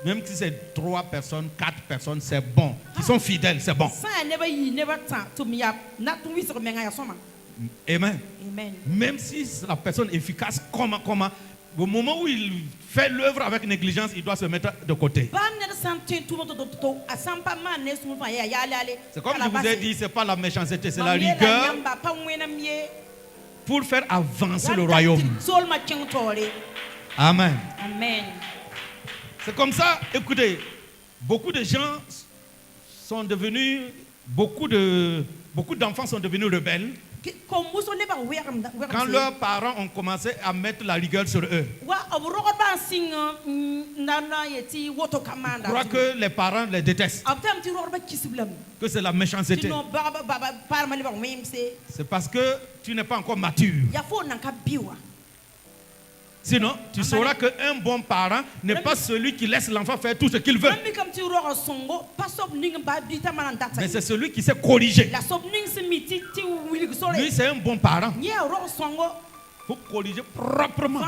Speaker 1: même si c'est 3 personnes, 4 personnes, c'est bon. Qui sont fidèles, c'est bon. Amen. Même si la personne est efficace, comment, au moment où il fait l'œuvre avec négligence, il doit se mettre de côté. C'est comme je vous ai dit, ce n'est pas la méchanceté, c'est la rigueur pour faire avancer le royaume. Amen. C'est comme ça, écoutez, beaucoup de gens sont devenus, beaucoup d'enfants sont devenus rebelles. Quand leurs parents ont commencé à mettre la rigueur sur eux, je crois que les parents les détestent, que c'est la méchanceté. C'est parce que tu n'es pas encore mature. Sinon, tu sauras qu'un bon parent n'est pas celui qui laisse l'enfant faire tout ce qu'il veut. Mais c'est celui qui sait corriger. Lui, c'est un bon parent. Il faut corriger proprement.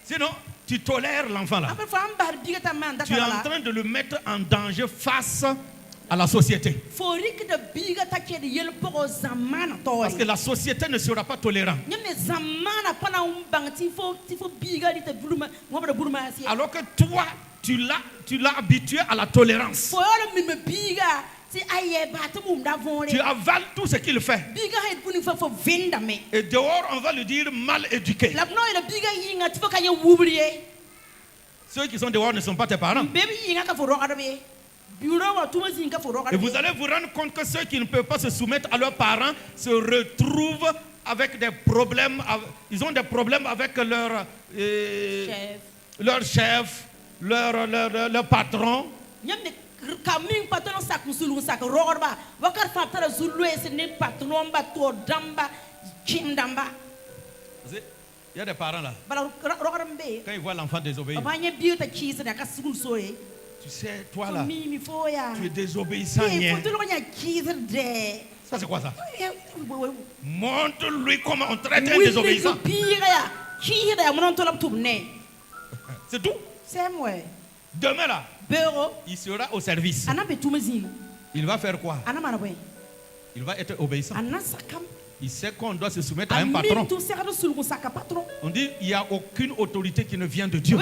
Speaker 1: Sinon, tu tolères l'enfant là. Tu es en train de le mettre en danger face à la société. Parce que la société ne sera pas tolérante. Alors que toi, tu l'as habitué à la tolérance. Tu avales tout ce qu'il fait. Et dehors, on va le dire mal éduqué. Ceux qui sont dehors ne sont pas tes parents. Et vous allez vous rendre compte que ceux qui ne peuvent pas se soumettre à leurs parents se retrouvent avec des problèmes. Ils ont des problèmes avec leur chef, leur patron. Il y a des parents là. Quand ils voient l'enfant désobéir, tu sais, toi là, tu es désobéissant. Ça c'est quoi ça? Montre-lui comment on traite un désobéissant. C'est tout. Demain là, il sera au service. Il va faire quoi? Il va être obéissant. Il sait qu'on doit se soumettre à un patron. On dit il n'y a aucune autorité qui ne vient de Dieu.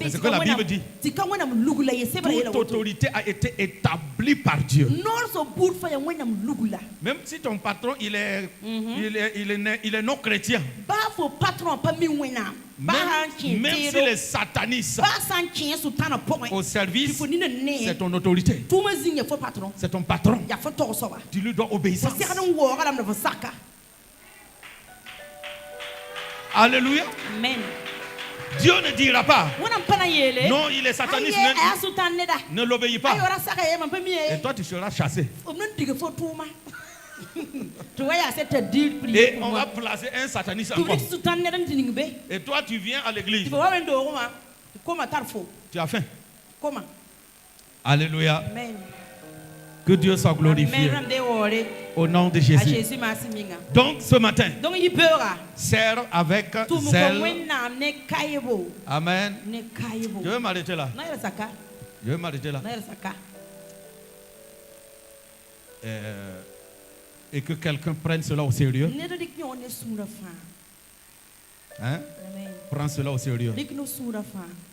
Speaker 1: C'est ce que la Bible dit. Toute autorité a été établie par Dieu. Même si ton patron il est non chrétien. Même s'il est sataniste, au service, c'est ton autorité. C'est ton patron. Tu lui dois obéissance. Alléluia.
Speaker 2: Amen.
Speaker 1: Dieu ne dira pas non, il est sataniste, ne l'obéis pas. Et toi tu seras chassé. Et on va placer un sataniste encore. Et toi tu viens à l'église. Tu as faim. Alléluia. Amen. Que Dieu soit glorifié. Au nom de Jésus. Donc ce matin, sers avec zèle. Amen. Je vais m'arrêter là. Et que quelqu'un prenne cela au sérieux. Hein? Prends cela au sérieux.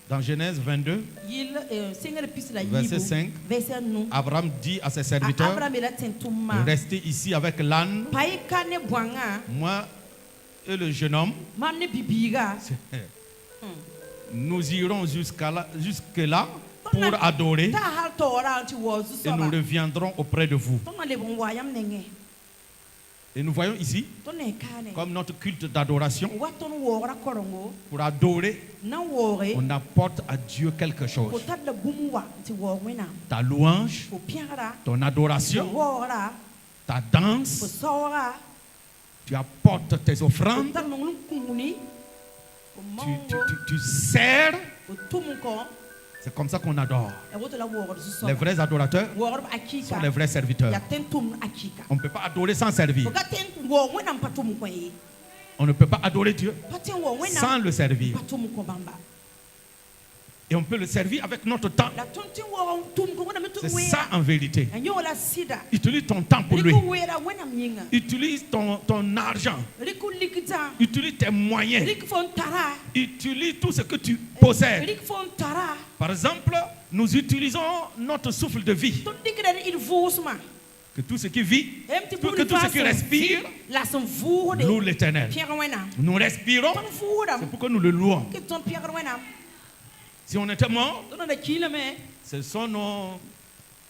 Speaker 1: Dans Genèse 22, verset 5, Abraham dit à ses serviteurs, restez ici avec l'âne, moi et le jeune homme, nous irons jusque là pour adorer et nous reviendrons auprès de vous. Et nous voyons ici, comme notre culte d'adoration, pour adorer, on apporte à Dieu quelque chose. Ta louange, ton adoration, ta danse, tu apportes tes offrandes, tu sers. C'est comme ça qu'on adore. Les vrais adorateurs sont les vrais serviteurs. On ne peut pas adorer sans servir. On ne peut pas adorer Dieu sans le servir. Et on peut le servir avec notre temps. C'est ça en vérité. Utilise ton temps pour lui. Utilise ton argent. Utilise tes moyens. Utilise tout ce que tu possèdes. Par exemple, nous utilisons notre souffle de vie. Que tout ce qui vit, que tout ce qui respire, loue l'Éternel. Nous respirons, c'est pour que nous le louons. Si on était mort, ce sont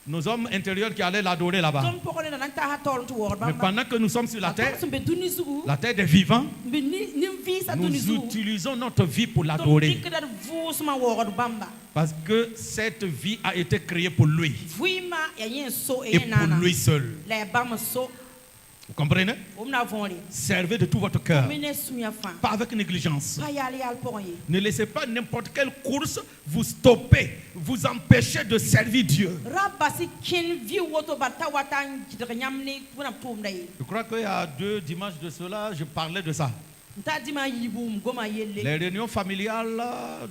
Speaker 1: nos hommes intérieurs qui allaient l'adorer là-bas. Mais pendant que nous sommes sur la terre des vivants, nous utilisons notre vie pour l'adorer. Parce que cette vie a été créée pour lui. Et pour lui seul. Vous comprenez? Servez de tout votre cœur. Pas avec négligence. Ne laissez pas n'importe quelle course vous stopper, vous empêcher de servir Dieu. Je crois qu'il y a 2 dimanches de cela, je parlais de ça. Les réunions familiales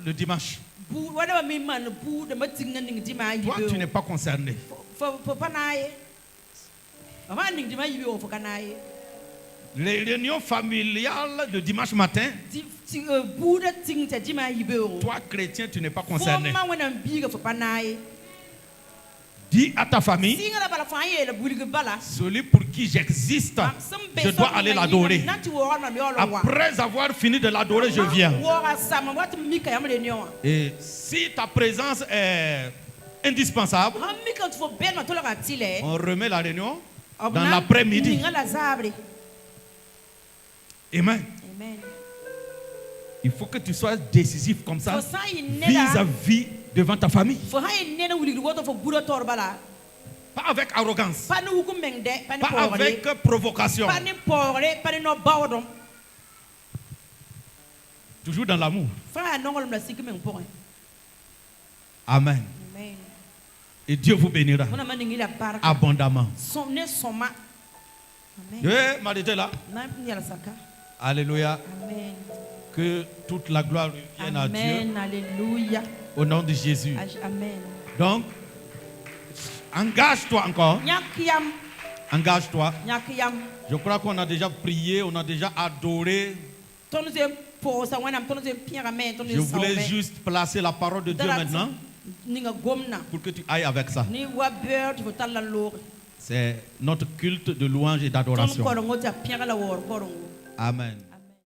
Speaker 1: le dimanche. Toi, tu n'es pas concerné. Les réunions familiales de dimanche matin, toi chrétien, tu n'es pas concerné. Dis à ta famille, celui pour qui j'existe, je dois aller l'adorer. Après avoir fini de l'adorer, je viens. Et si ta présence est indispensable, on remet la réunion dans l'après-midi. Amen. Il faut que tu sois décisif comme ça vis-à-vis devant ta famille. Pas avec arrogance. Pas avec provocation. Toujours dans l'amour. Amen. Et Dieu vous bénira abondamment. M'arrêtez là. Alléluia.
Speaker 2: Amen.
Speaker 1: Que toute la gloire revienne à Dieu.
Speaker 2: Alléluia.
Speaker 1: Au nom de Jésus.
Speaker 2: Amen.
Speaker 1: Donc, engage-toi encore. Engage-toi. Je crois qu'on a déjà prié, on a déjà adoré. Je voulais juste placer la parole de Dieu maintenant pour que tu ailles avec ça. C'est notre culte de louange et d'adoration. Amen.